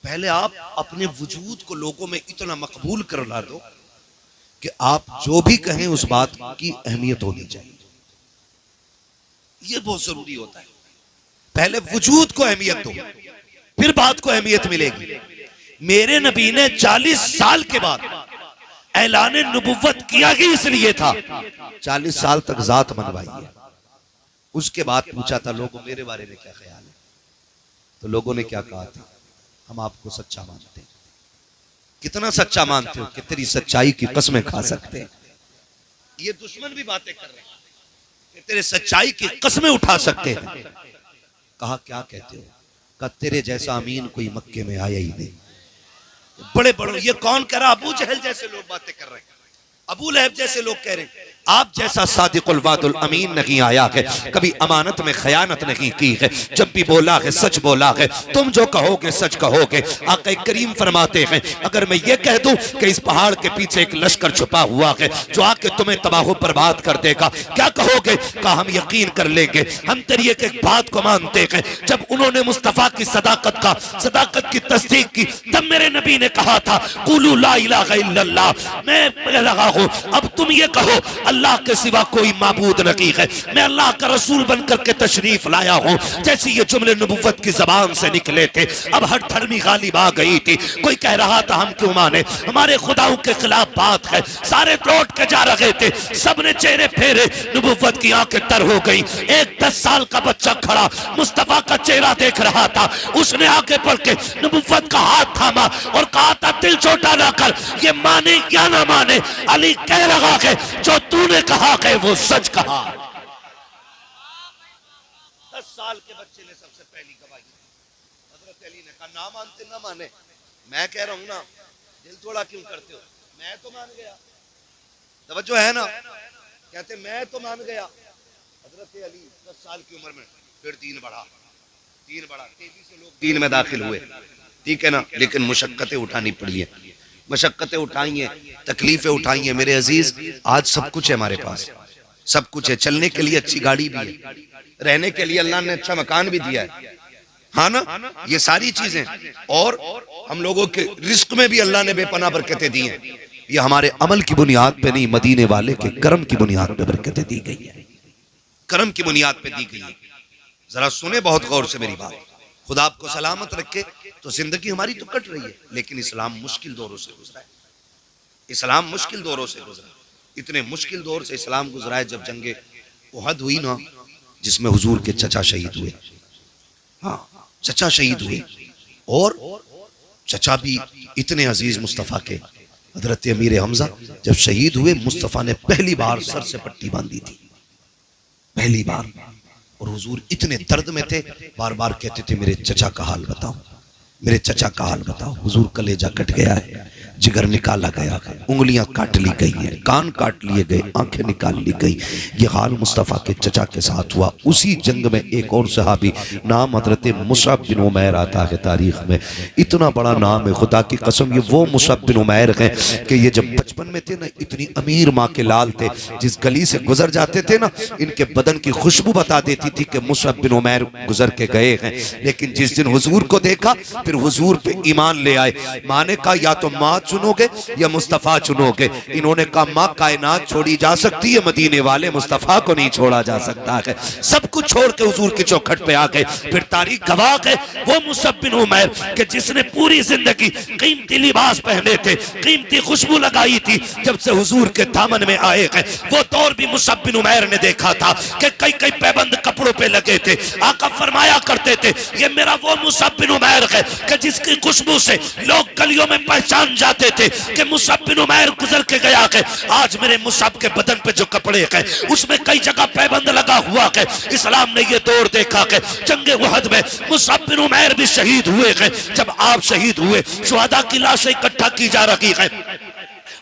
पहले आप अपने वजूद को लोगों में इतना मकबूल कर ला दो कि आप जो भी कहें उस बात की अहमियत होनी चाहिए। यह बहुत जरूरी होता है। पहले वजूद को अहमियत दो, फिर बात को अहमियत मिलेगी। मेरे नबी ने 40 साल के बाद ऐलान नबुव्वत किया ही इसलिए था, 40 साल तक जात मनवाई है। उसके बाद पूछा था लोगों मेरे बारे में क्या ख्याल है, तो लोगों ने क्या कहा था, हम आपको सच्चा मानते हैं। कितना सच्चा मानते हो कि तेरी सच्चाई की कसमें खा सकते हैं। ये दुश्मन भी बातें कर रहे हैं कि तेरे सच्चाई की कसमें उठा सकते हैं। कहा क्या कहते हो? कहा तेरे जैसा अमीन कोई मक्के में आया ही नहीं। बड़े बड़े ये कौन कह रहा? अबू जहल जैसे लोग बातें कर रहे हैं, अबू लहब जैसे लोग कह रहे हैं आप जैसा सादिकुल वादुल अमीन नहीं आया है, कभी अमानत में खयानत नहीं की है, जब भी बोला है सच बोला है, तुम जो कहोगे सच कहोगे। आका करीम फरमाते हैं अगर मैं ये कह दूं कि इस पहाड़ के पीछे एक लश्कर छुपा हुआ है जो आके तुम्हें तबाह बर्बाद कर देगा, क्या कहोगे? कहा हम यकीन कर लेंगे, हम तेरी एक एक बात को मानते हैं। जब उन्होंने मुस्तफा की सदाकत की तस्दीक की, तब मेरे नबी ने कहा था कुलू ला इलाहा इल्लल्लाह, मैं कह रहा हूं अब तुम ये कहो अल्लाह के सिवा कोई माबूद नहीं है, मैं अल्लाह का रसूल बनकर के तशरीफ लाया हूं। जैसे ये जुमले नबुव्वत की जबान से निकले थे, अब हर धर्मी गालिब आ गई थी। कोई कह रहा था हम क्यों माने, हमारे खुदाओं के खिलाफ बात है। सारे लौट के जा रहे थे, सबने चेहरे फेरे, नबुव्वत की आंखें तर हो गई। एक 10 साल का बच्चा खड़ा मुस्तफा का चेहरा देख रहा था, उसने आगे बढ़ के नबुव्वत का हाथ थामा और कहा था दिल छोटा ना कर, ये माने या ना माने, अली कह रहा है जो तूने कहा है वो सच कहा। 10 साल के बच्चे ने सबसे पहली गवाही दी। हजरत अली ने कहा ना मानते ना माने, मैं कह रहा हूं ना, दिल थोड़ा क्यों करते हो, मैं तो मान गया। तवज्जो है ना, कहते मैं तो मान गया। हजरत अली 10 साल की उम्र में फिर दीन बढ़ा, तेजी से लोग दीन में दाखिल हुए, ठीक है ना। लेकिन मुशक्कतें उठानी पड़ी है, मशक्कतें उठाई हैं, तकलीफें उठाई हैं। मेरे अजीज आज सब कुछ है हमारे पास, सब कुछ है, चलने के लिए अच्छी गाड़ी भी है, रहने के लिए अल्लाह ने अच्छा मकान भी दिया है, हाँ ना, ये सारी चीजें। और हम लोगों के रिस्क में भी अल्लाह ने बेपनाह बरकतें दी हैं। ये हमारे अमल की बुनियाद पे नहीं, मदीने वाले के करम की बुनियाद पे बरकतें दी गई है, करम की बुनियाद पे दी गई है। जरा सुने बहुत गौर से मेरी बात, खुदा आपको सलामत रखे। तो जिंदगी हमारी तो कट रही है, लेकिन इस्लाम मुश्किल दौरों से गुजरा है, इस्लाम मुश्किल दौरों से गुजरा। इतने मुश्किल दौर से इस्लाम गुजरा है जब जंगे उहद हुई ना, जिसमें हुजूर के चचा शहीद हुए। हाँ, चचा शहीद हुए, और चचा भी इतने अजीज मुस्तफ़ा के, हजरत अमीर हमजा जब शहीद हुए, मुस्तफ़ा ने पहली बार सर से पट्टी बांधी थी, पहली बार। और हुजूर इतने दर्द में थे, बार बार कहते थे मेरे चचा का हाल बताओ, मेरे चचा का हाल बताओ। हुजूर कलेजा कट गया है, जिगर निकाला गया है, उंगलियां काट ली गई हैं, कान काट लिए गए, आंखें निकाल ली गई। ये हाल मुस्तफ़ा के चचा के साथ हुआ। उसी जंग में एक और सहाबी, नाम हजरत मुसअब बिन उमैर आता है तारीख में, इतना बड़ा नाम है, खुदा की कसम ये वो मुसअब बिन उमैर हैं कि ये जब बचपन में थे ना, इतनी अमीर माँ के लाल थे, जिस गली से गुजर जाते थे ना, इनके बदन की खुशबू बता देती थी कि मुसअब बिन उमैर गुजर के गए हैं। लेकिन जिस दिन हुजूर को देखा, फिर हुजूर पे ईमान ले आए। माँ ने कहा या तो माँ चुनोगे या मुस्तफा चुनोगे। इन्होंने कहा माँ कायनात छोड़ी जा सकती है, मदीने वाले मुस्तफा को नहीं छोड़ा जा सकता है। सब कुछ छोड़ के हुजूर की चौखट पे आ गए। फिर तारीख गवाह है वो मुसअब बिन उमैर के जिसने पूरी जिंदगी कीमती लिबास पहने थे, कीमती खुशबू लगाई थी, जब से हुजूर के दामन में आए हैं, वो दौर भी मुसअब बिन उमैर ने देखा था कि कई कई पैबंद कपड़ों पे लगे थे। आका फरमाया करते थे ये मेरा वो मुसअब बिन उमैर है कि जिसकी खुशबू से लोग गलियों में पहचान जाते थे कि मुसअब बिन उमैर गुजर के गया है। आज मेरे मुसअब के बदन पे जो कपड़े हैं उसमें कई जगह पैबंद लगा हुआ है। इस्लाम ने ये दौर देखा है, जंगे उहद में मुसअब बिन उमैर भी शहीद हुए हैं। जब आप शहीद हुए, शुहदा की लाशें इकट्ठा की जा रही है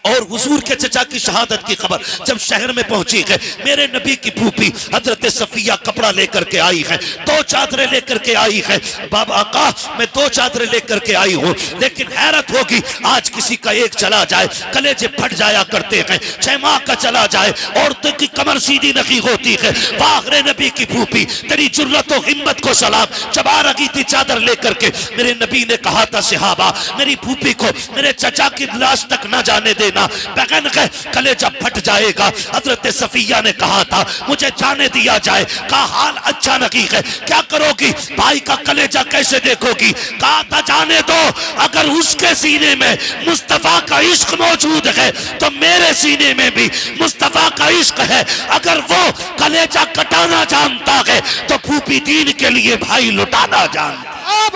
और हुजूर के चचा की शहादत की खबर जब शहर में पहुंची है, मेरे नबी की फूफी हजरत सफिया कपड़ा लेकर के आई है, 2 चादरें लेकर के आई है। बाबा आका मैं 2 चादरें लेकर के आई हूं, लेकिन हैरत होगी आज किसी का एक चला जाए कलेजे फट जाया करते हैं, 6 माह का चला जाए औरतों की कमर सीधी नहीं होती है। वागरे नबी की फूफी तेरी जुर्रत और हिम्मत को सलाम। जब आ रही थी चादर लेकर के, मेरे नबी ने कहा था सहाबा मेरी फूफी को मेरे चचा की लाश तक न जाने देना, बगन के कलेजा फट जाएगा। हजरत सफिया ने कहा था मुझे जाने दिया जाए। कहा हाल अच्छा नहीं है, क्या करोगी, भाई का कलेजा कैसे देखोगी। कहा था जाने दो, अगर उसके सीने में मुस्तफा का इश्क मौजूद है तो मेरे सीने में भी मुस्तफा का इश्क है। अगर वो कलेजा कटाना जानता है तो फूफी दीन के लिए भाई लुटाना जानता। अब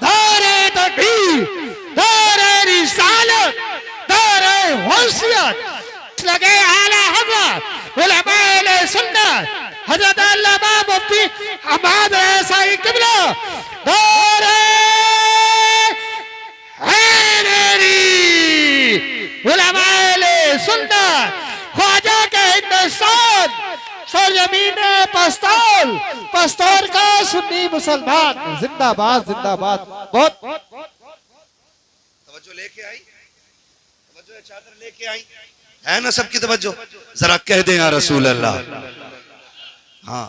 दारे तकबीर, दारे रिसालत, दारे वसीयत लगे आला हज़रत उलमाए सुन्नत हज़रत अल्लामा मुफ्ती अहमद रज़ाई क़िबला दारे हैदरी उलमाए सुन्नत ख्वाजा के हिंदुस्तान सरजमीन पस्तौल, पस्तौल का सुन्नी मुसलमान जिंदाबाद जिंदाबाद। बहुत तवज्जो लेके आई, तवज्जो चादर लेके आई है ना सबकी तवज्जो। जरा कह दें या रसूल अल्लाह। हाँ,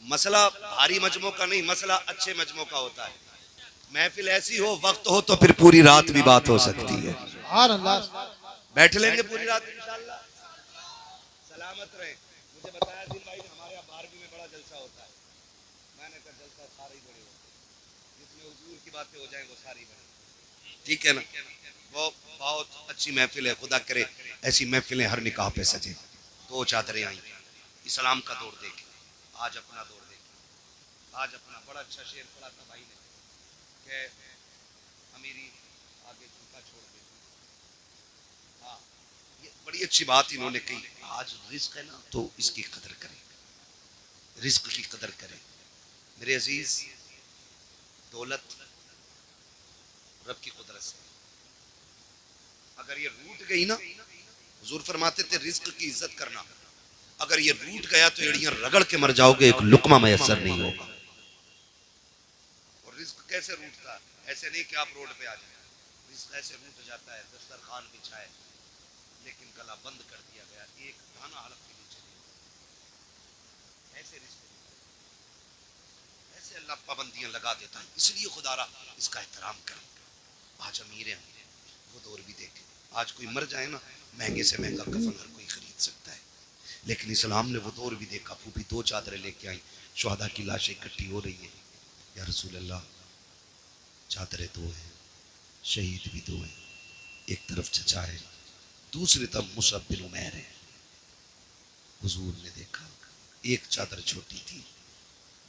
मसला भारी मजमों का नहीं, मसला अच्छे मजमों का होता है। महफिल ऐसी हो, वक्त हो तो फिर पूरी रात भी बात हो सकती है। बैठ लेंगे पूरी रात इंशाअल्लाह। सलामत रहे। मुझे बताया दिल भाई ने हमारे यहाँ बारहवीं में बड़ा जलसा होता है। मैंने कहा जलसा सारी बड़ी होती है, जिसमें हुजूर की बातें हो जाए वो सारी बड़ी, ठीक है ना। वो बहुत अच्छी महफिल है, खुदा करे ऐसी महफिलें हर निकाह पे सजे। 2 चादरें आई, इस्लाम का दौर देखे, आज अपना दौर देखे। आज अपना बड़ा अच्छा शेर पढ़ा था भाई ने कि अमीरी आगे झुका छोड़ दे। हाँ, ये बड़ी अच्छी बात इन्होंने कही। आज रिस्क है ना तो इसकी कदर करें, रिस्क की कदर करें। मेरे अजीज, दौलत रब की कुदरत से, अगर ये रूठ गई ना, हुजूर फरमाते थे रिस्क की इज्जत करना, अगर ये रूठ गया तो एड़ियां रगड़ के मर जाओगे, एक लुकमा मैसर नहीं होगा। और रिस्क कैसे रूठता है, ऐसे नहीं कि आप रोड पे आ जाए, रिस्क ऐसे रूठ जाता है दस्तरखान बिछाए लेकिन गला बंद कर दिया गया, एक दाना हलक के नीचे नहीं। ऐसे रिस्क, ऐसे अल्लाह पाबंदियां लगा देता है। इसलिए खुदारा इसका एहतराम करें। आज अमीर हैं, वो दौर भी देखें। आज कोई मर जाए ना, महंगे से महंगा कफन हर कोई खरीद सकता है, लेकिन इस्लाम ने वो दौर भी देखा। फूफी 2 चादरें लेके आई, शुहदा की लाशें इकट्ठी हो रही हैं। या रसूल अल्लाह, चादरें 2 हैं, शहीद भी 2 हैं, एक तरफ चचा है, दूसरी तरफ मुसअब बिन उमैर है। हुजूर ने देखा, एक चादर छोटी थी,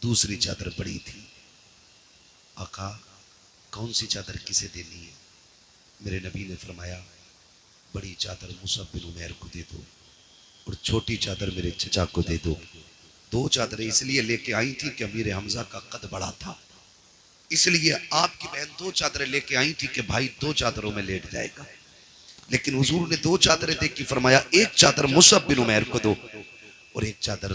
दूसरी चादर बड़ी थी। आका कौन सी चादर किसे देनी है। मेरे नबी ने फरमाया बड़ी चादर मुसअब बिन उमैर को दे दो और छोटी चादर मेरे चचा को दे दो। 2 चादरें इसलिए लेके आई थी कि अमीर हमजा का कद बड़ा था, इसलिए आपकी बहन 2 चादरें लेके आई थी कि भाई 2 चादरों में लेट जाएगा। लेकिन हुजूर ने 2 चादरें देख के फरमाया एक चादर मुसअब बिन उमैर को दो और एक चादर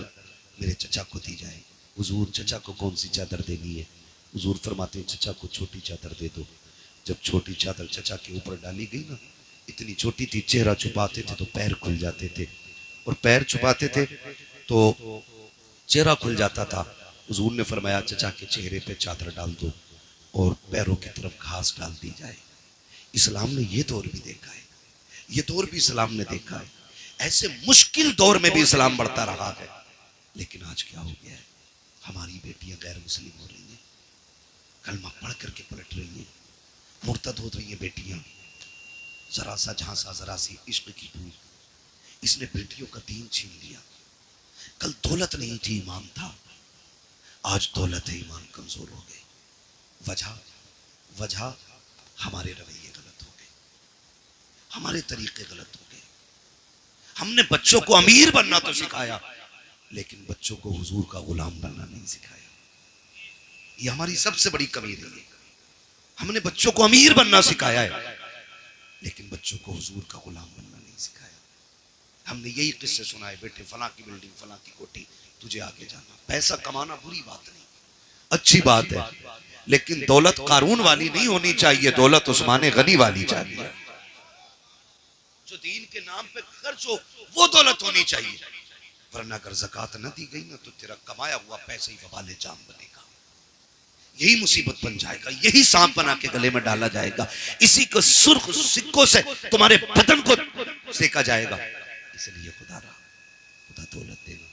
मेरे चचा को दी जाए। हुजूर चचा को कौन सी चादर देनी है। हुजूर फरमाते हैं चचा को छोटी चादर दे दो। जब छोटी चादर चचा के ऊपर डाली गई ना, इतनी छोटी थी, चेहरा छुपाते थे तो पैर खुल जाते थे, और पैर छुपाते थे तो चेहरा खुल जाता था। हुजूर ने फरमाया चचा के चेहरे पे चादर डाल दो और पैरों की तरफ घास डाल दी जाए। इस्लाम ने ये दौर भी देखा है, ये दौर भी इस्लाम ने देखा है। ऐसे मुश्किल दौर में भी इस्लाम बढ़ता रहा है। लेकिन आज क्या हो गया है, हमारी बेटियां गैर मुस्लिम हो रही हैं, कलमा पढ़ करके पलट रही हैं, मुर्तद हो रही हैं बेटियां। जरा सा झांसा, जरा सी इश्क की भूल, इसने बेटियों का दीन छीन लिया। कल दौलत नहीं थी, ईमान था, आज दौलत है, ईमान कमजोर हो गए। वजह हमारे रवैये गलत हो गए, हमारे तरीके गलत हो गए। हमने बच्चों को अमीर बनना तो सिखाया, लेकिन बच्चों को हुजूर का गुलाम बनना नहीं सिखाया। ये हमारी सबसे बड़ी कमी रही है। हमने बच्चों को अमीर बनना सिखाया है, लेकिन बच्चों को हुजूर का गुलाम बनना नहीं सिखाया। हमने यही किस्से सुनाए, बेटे फलां की बिल्डिंग, फलां की कोठी, तुझे आगे जाना। पैसा कमाना बुरी बात नहीं, अच्छी बात है, लेकिन दौलत कारून वाली नहीं होनी चाहिए, दौलत उस्मान गनी वाली चाहिए। जो दीन के नाम पे खर्च हो वो दौलत होनी चाहिए। वरना अगर ज़कात न दी गई ना तो तेरा कमाया हुआ पैसा ही वबाले जाम बनेगा, यही मुसीबत बन जाएगा, यही सांप बना के गले में डाला जाएगा, इसी को सुर्ख सिक्कों से तुम्हारे बदन को सेका जाएगा। इसलिए खुदा दौलत देना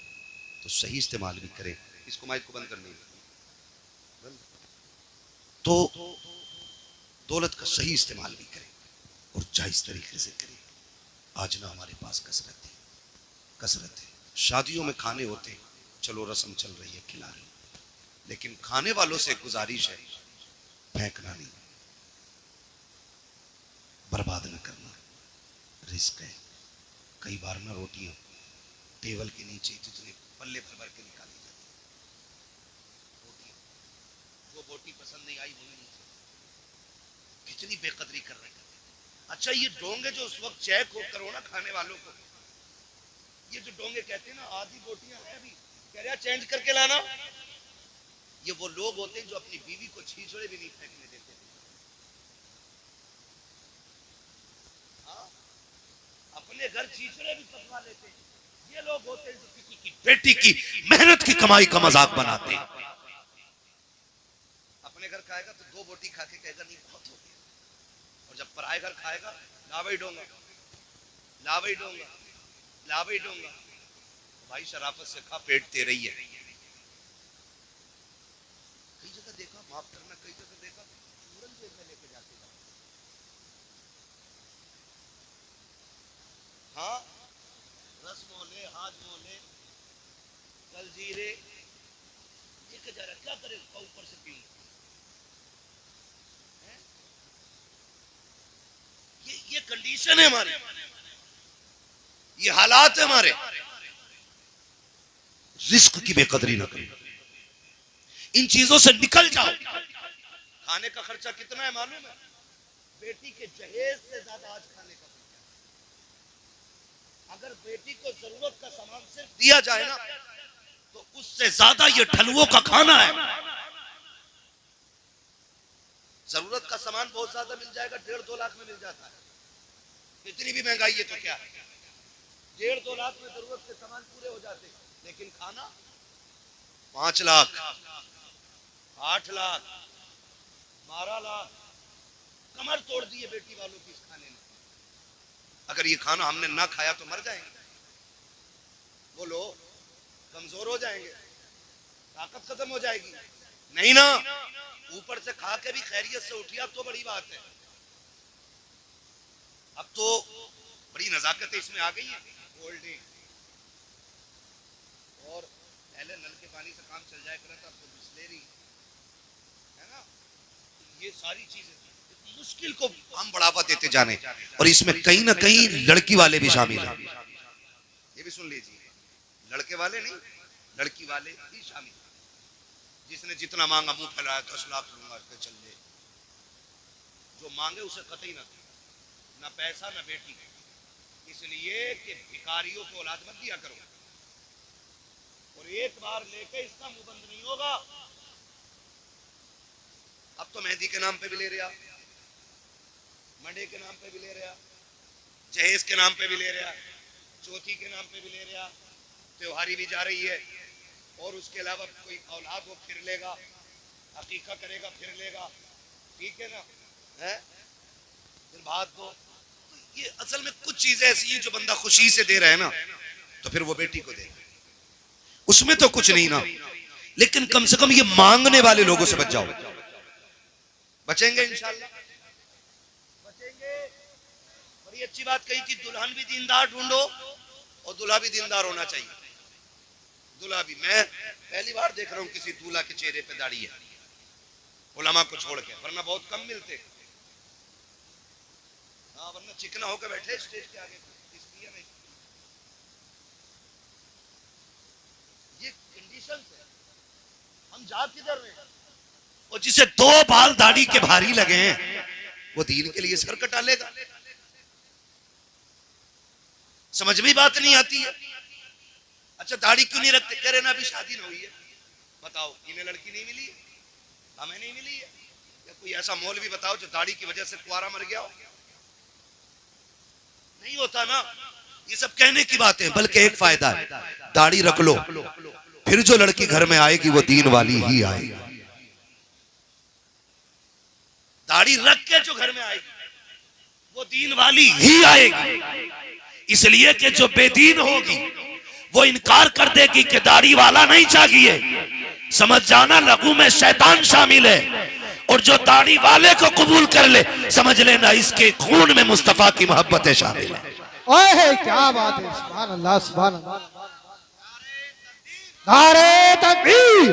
तो सही इस्तेमाल भी करे। इसको माइक को बंद करने तो दौलत का सही इस्तेमाल भी करे और जायज तरीके से करे। आज ना हमारे पास कसरत है, शादियों में खाने होते, चलो रस्म चल रही है, खिला रही, लेकिन खाने वालों से गुजारिश है फेंकना नहीं, बर्बाद न करना, रिस्क है। कई बार ना रोटियां टेबल के नीचे जितने पल्ले भर भर के निकाली जाती है, रोटियां वो बोटी पसंद नहीं आई, वो कितनी बेकदरी कर रहे हैं। अच्छा ये डोंगे जो उस वक्त चेक हो करो ना खाने वालों को, ये जो डोंगे कहते हैं ना आधी बोटियां हैं अभी, कह रहा चेंज करके लाना, ये वो लोग होते हैं जो अपनी बीवी को छीछड़े भी नहीं फेंकने देते। हाँ? अपने घर छीछड़े भी पकवा लेते हैं, ये लोग होते हैं जो किसी की बेटी की मेहनत की कमाई का मजाक बनाते हैं। अपने घर खाएगा तो 2 बोटी खा के कहेगा नहीं बहुत हो गया, और जब पराए घर खाएगा ला भाई डोंगा, ला भाई डोंगा, ला भाई डोंगा। भाई शराफत से खा, पेट तेरे ही है। कई जगह देखा, माफ करना, कई जगह देखा पूरन जेब में लेके जाते हैं। हाँ रस मोले, हाथ मोले, कल जीरे लेके जा रहा, क्या करे ऊपर से पी। ये कंडीशन है हमारी, ये हालात है हमारे। रिस्क की बेकदरी ना करो, इन चीजों से निकल जाओ। खाने का खर्चा कितना है मालूम है? बेटी के जहेज से ज्यादा आज खाने का खर्चा। अगर बेटी को जरूरत का सामान सिर्फ दिया जाए ना तो उससे ज्यादा ये ठलुओं का खाना है। जरूरत का सामान बहुत ज्यादा मिल जाएगा, 1.5-2 लाख में मिल जाता है। इतनी भी महंगाई है तो क्या है, 1.5-2 लाख में जरूरत के सामान पूरे हो जाते हैं, लेकिन खाना 5 लाख, 8 लाख, 12 लाख, कमर तोड़ दी है बेटी वालों की इस खाने ने। अगर ये खाना हमने ना खाया तो मर जाएंगे, वो लोग कमजोर हो जाएंगे, ताकत खत्म हो जाएगी। नहीं ना, ऊपर से खा के भी खैरियत से उठिया तो बड़ी बात है। अब तो बड़ी नजाकत इसमें आ गई है, कोल्ड ड्रिंक, और पहले नल के पानी से काम चल जाया करता, अब तो बिस्लेरी है ना। ये सारी चीजें मुश्किल को हम बढ़ावा देते जाने, और इसमें कहीं ना कहीं लड़की वाले भी शामिल हैं। ये भी सुन लीजिए, लड़के वाले नहीं, लड़की वाले भी शामिल। जिसने जितना मांगा मुंह फैलाया 10 लाख लूंगा इस पे चल ले, जो मांगे उसे कतई ना पैसा ना बेटी, इसलिए कि भिखारियों को औलाद मत दिया करो। और एक बार लेके इसका मुंह बंद नहीं होगा। अब तो मेहंदी के नाम पे भी ले रहा, मंडे के नाम पे भी ले रहा, जहेज के नाम पे भी ले रहा, चौथी के नाम पे भी ले रहा, त्योहारी भी जा रही है, और उसके अलावा कोई औलाद वो फिर लेगा, हकीका करेगा फिर लेगा, ठीक है ना, है फिर बात दो। तो ये असल में कुछ चीजें ऐसी हैं जो बंदा खुशी से दे रहा है ना, तो फिर वो बेटी को देगा, उसमें तो कुछ नहीं ना, लेकिन कम से कम ये मांगने वाले लोगों से बच जाओ। बचेंगे इंशाल्लाह, बचेंगे। बड़ी अच्छी बात कही कि दुल्हन भी दीनदार ढूंढो और दूल्हा भी दीनदार होना चाहिए। दूल्हा भी, मैं पहली बार देख रहा हूँ किसी दूल्हा के चेहरे पे दाढ़ी है, उलमा को छोड़ के, वरना बहुत कम मिलते। हाँ, वरना चिकना होकर बैठे स्टेज के आगे, इसलिए नहीं। ये कंडीशन है, हम जा किधर रहे हैं? और जिसे 2 बाल दाढ़ी के भारी लगे हैं वो दीन के लिए सर कटा लेगा। समझ में बात नहीं आती है। अच्छा दाढ़ी क्यों नहीं रखते? कह रहे ना अभी शादी ना हुई है। बताओ इन्हें लड़की नहीं मिली है, हमें नहीं मिली है। या कोई ऐसा मौलवी बताओ जो दाढ़ी की वजह से कुआरा मर गया हो? नहीं होता ना। ये सब कहने की बातें, बल्कि एक फायदा है, दाढ़ी रख लो, फिर जो लड़की घर में आएगी वो दीन वाली ही आएगी। दाढ़ी रख के जो घर में आएगी वो दीन वाली ही आएगी। इसलिए कि जो बेदीन होगी वो इनकार कर देगी कि दाढ़ी वाला नहीं चाहिए। समझ जाना लघु में शैतान शामिल है, और जो दाढ़ी वाले को कबूल कर ले समझ लेना इसके खून में मुस्तफा की मोहब्बतें शामिल है। ओए क्या बात है, सुभान अल्लाह सुभान अल्लाह। नारे तकबीर,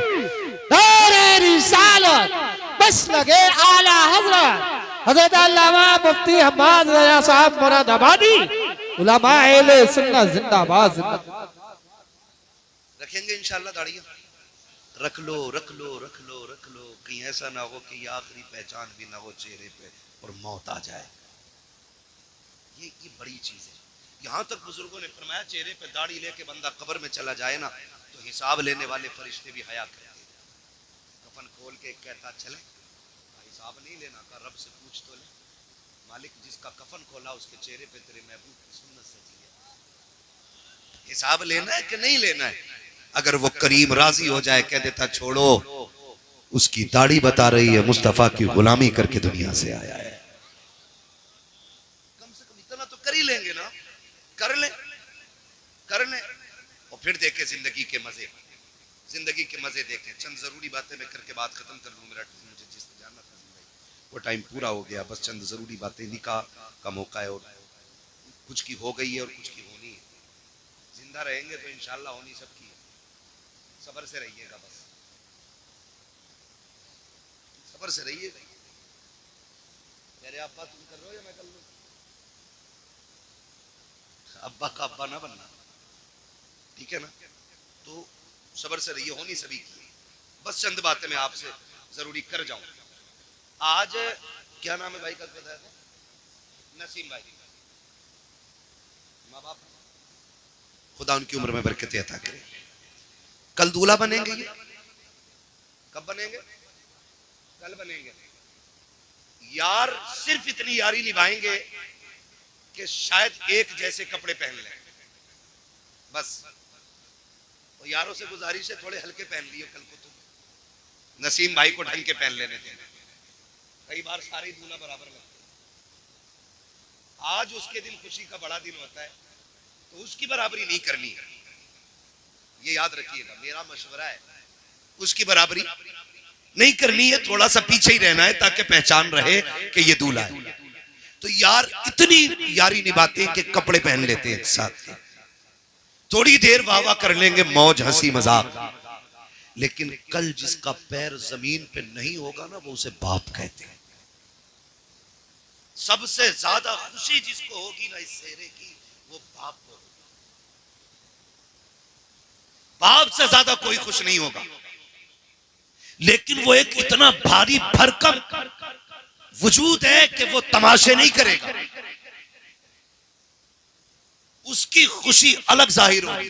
नारे रिसालत, बस लगे आला हजरत अल्लामा मुफ्ती हम्माद रजा साहब मुरादाबादी, उलमा अहले सुन्नत जिंदाबाद जिंदाबाद। रखेंगे इंशाल्लाह दाढ़ियां। रख लो रख लो रख लो रख लो, कहीं ऐसा ना हो कि ये आखिरी पहचान भी ना हो चेहरे पे और मौत आ जाए। ये बड़ी चीज है। यहाँ तक बुजुर्गों ने फरमाया चेहरे पे दाढ़ी लेके बंदा कब्र में चला जाए ना तो हिसाब लेने वाले फरिश्ते भी हया करते हैं। कफन खोल के कहता चले हिसाब नहीं लेना का, रब से पूछ तो ले। मालिक जिसका कफन खोला उसके चेहरे पे तेरे महबूब की सुन्नत सजी है, हिसाब लेना है कि नहीं लेना है? अगर वो करीम राजी हो जाए, कह देता छोड़ो, उसकी दाढ़ी बता रही है मुस्तफा की गुलामी करके दुनिया से आया है। कम से कम इतना तो कर ही लेंगे ना, कर ले और फिर देखे जिंदगी के मजे, जिंदगी के मजे देखें। चंद जरूरी बातें मैं करके बात खत्म कर लूं। मेरा मुझे जिससे जानना था जिंदगी वो टाइम पूरा हो गया। बस चंद जरूरी बातें, निकाह का मौका है और कुछ की हो गई है और कुछ की होनी है। जिंदा रहेंगे तो इंशाल्लाह होनी सबकी है। सब्र से रहिएगा, बस सब्र से रहिएगा। मेरे अब्बा तुम कर रहे हो या मैं कर लूं? अब्बा का अब्बा ना बनना, ठीक है ना? तो सब्र से रहिए, होनी सभी की। बस चंद बातें मैं आपसे जरूरी कर जाऊं। आज क्या नाम है भाई का बताया था? नसीम भाई। माँ बाप खुदा उनकी उम्र में बरकत अता करे। कल दूल्हा बनेंगे। ये कब बनेंगे? कल बनेंगे। यार सिर्फ इतनी यारी निभाएंगे कि शायद एक जैसे कपड़े पहन लें, बस। और यारों से गुजारिश है थोड़े हल्के पहन लिए कल को। तुम नसीम भाई को ढंग के पहन लेने थे। कई बार सारे दूल्हा बराबर लगते हैं। आज उसके दिन खुशी का बड़ा दिन होता है तो उसकी बराबरी नहीं करनी है, ये याद रखिएगा। मेरा मशवरा है, उसकी बराबरी नहीं करनी है, थोड़ा सा पीछे ही रहना है ताकि पहचान रहे कि ये दूल्हा है। तो यार इतनी यारी निभाते हैं कि कपड़े पहन लेते हैं साथ, थोड़ी देर वाह वाह कर लेंगे, मौज हंसी मजाक। लेकिन कल जिसका पैर जमीन पे नहीं होगा ना वो उसे बाप कहते हैं। सबसे ज्यादा खुशी जिसको होगी ना इस सेहरे की वो बाप को। बाप से ज्यादा कोई खुश नहीं होगा। लेकिन वो एक इतना भारी भरकम वजूद है कि वो तमाशे नहीं करेगा, उसकी खुशी अलग जाहिर होगी।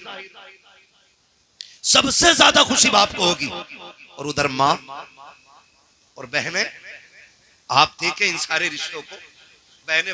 सबसे ज्यादा खुशी बाप को होगी। और उधर माँ और बहनें, आप देखें इन सारे रिश्तों को, बहनें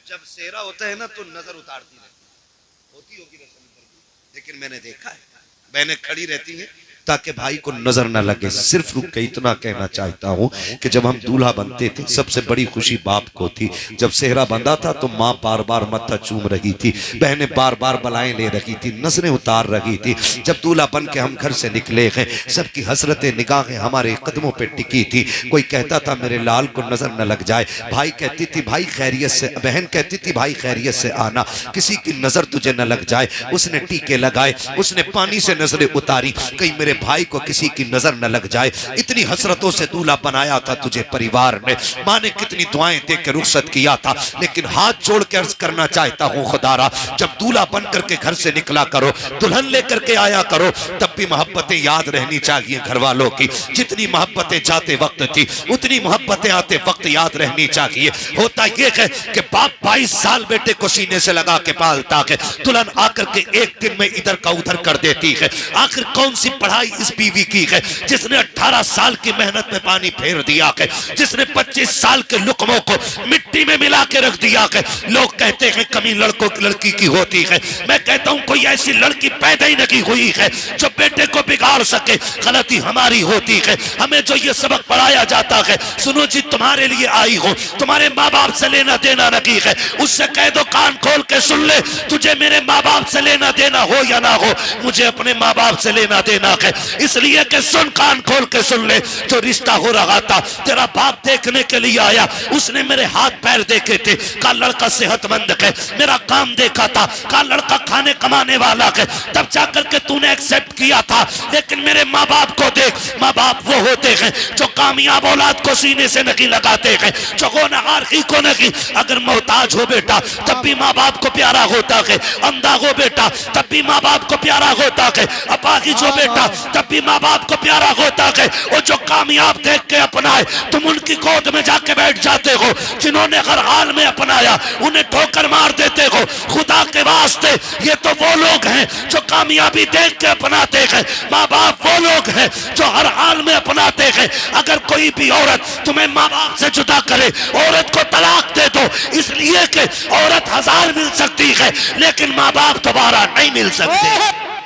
जब सेहरा होता है ना तो नजर उतारती रहती होती होगी रसूल, लेकिन मैंने देखा है बहनें खड़ी रहती हैं ताकि भाई को नजर न लगे। सिर्फ रुक के इतना कहना चाहता हूं कि जब हम दूल्हा बनते थे सबसे बड़ी खुशी बाप को थी। जब सेहरा बंधा था तो माँ बार बार मत्था चूम रही थी, बहनें बार बार बलाएं ले रही थी, नजरें उतार रही थी। जब दूल्हा बन के हम घर से निकले हैं सबकी हसरतें निगाहें हमारे कदमों पे टिकी थी। कोई कहता था मेरे लाल को नजर न लग जाए, भाई कहती थी भाई खैरियत से, बहन कहती थी भाई खैरियत से आना, किसी की नजर तुझे न लग जाए। उसने टीके लगाए, उसने पानी से नजरें उतारी, कहीं मेरे भाई को किसी की नजर न लग जाए। इतनी हसरतों से दूल्हा बनाया था तुझे परिवार ने, माँ ने कितनी दुआएं दे के रुखसत किया था, लेकिन हाथ जोड़ के अर्ज करना चाहता हूँ खुदारा, जब दूल्हा बन करके घर से निकला करो, दुल्हन लेकर के आया करो, तब भी मोहब्बतें याद रहनी चाहिए घर वालों की। जितनी मोहब्बतें जाते वक्त थी उतनी मोहब्बतें आते वक्त याद रहनी चाहिए। होता यह है कि बाप 22 साल बेटे को सीने से लगा के पालता है, दुल्हन आकर के एक दिन में इधर का उधर कर देती है। आखिर कौन सी पढ़ाई इस बीवी की है जिसने 18 साल की मेहनत में पानी फेर दिया है, जिसने 25 साल के लुकमों को मिट्टी में मिला के रख दिया है। लोग कहते हैं कमी लड़कों की लड़की की होती है, मैं कहता हूं कोई ऐसी लड़की पैदा ही नहीं हुई है जो बेटे को बिगाड़ सके। गलती हमारी होती है, हमें जो ये सबक पढ़ाया जाता है, सुनो जी तुम्हारे लिए आई हो, तुम्हारे माँ बाप से लेना देना नहीं है, उससे कह दो कान खोल के सुन ले, तुझे मेरे माँ बाप से लेना देना हो या ना हो, मुझे अपने माँ बाप से लेना देना है। इसलिए कि सुन, कान खोल के सुन ले, जो रिश्ता हो रहा था तेरा बाप देखने के लिए आया, उसने मेरे हाथ पैर देखे थे, का लड़का सेहतमंद है, मेरा काम देखा था, का लड़का खाने कमाने वाला है, तब जाकर के तूने एक्सेप्ट किया था। लेकिन मेरे माँ बाप को देख, माँ बाप वो होते हैं जो कामयाब औलाद को सीने से नहीं लगाते हैं, जो होनहार ही को नहीं। अगर मोहताज हो बेटा तब भी माँ बाप को प्यारा होता है, अंधा हो बेटा तब भी माँ बाप को प्यारा होता है, अपाहिज हो बेटा तब भी माँ बाप को प्यारा होता है। और जो कामयाब देख के अपनाए तुम उनकी गोद में जाके बैठ जाते हो, जिन्होंने हर हाल में अपनाया उन्हें ठोकर मार देते हो। खुदा के वास्ते ये तो वो लोग हैं जो कामयाबी देख के अपनाते हैं, माँ बाप वो लोग हैं जो हर हाल में अपनाते हैं। अगर कोई भी औरत तुम्हें माँ बाप से जुदा करे, औरत को तलाक दे दो, इसलिए कि औरत 1000 मिल सकती है लेकिन माँ बाप दोबारा नहीं मिल सकते।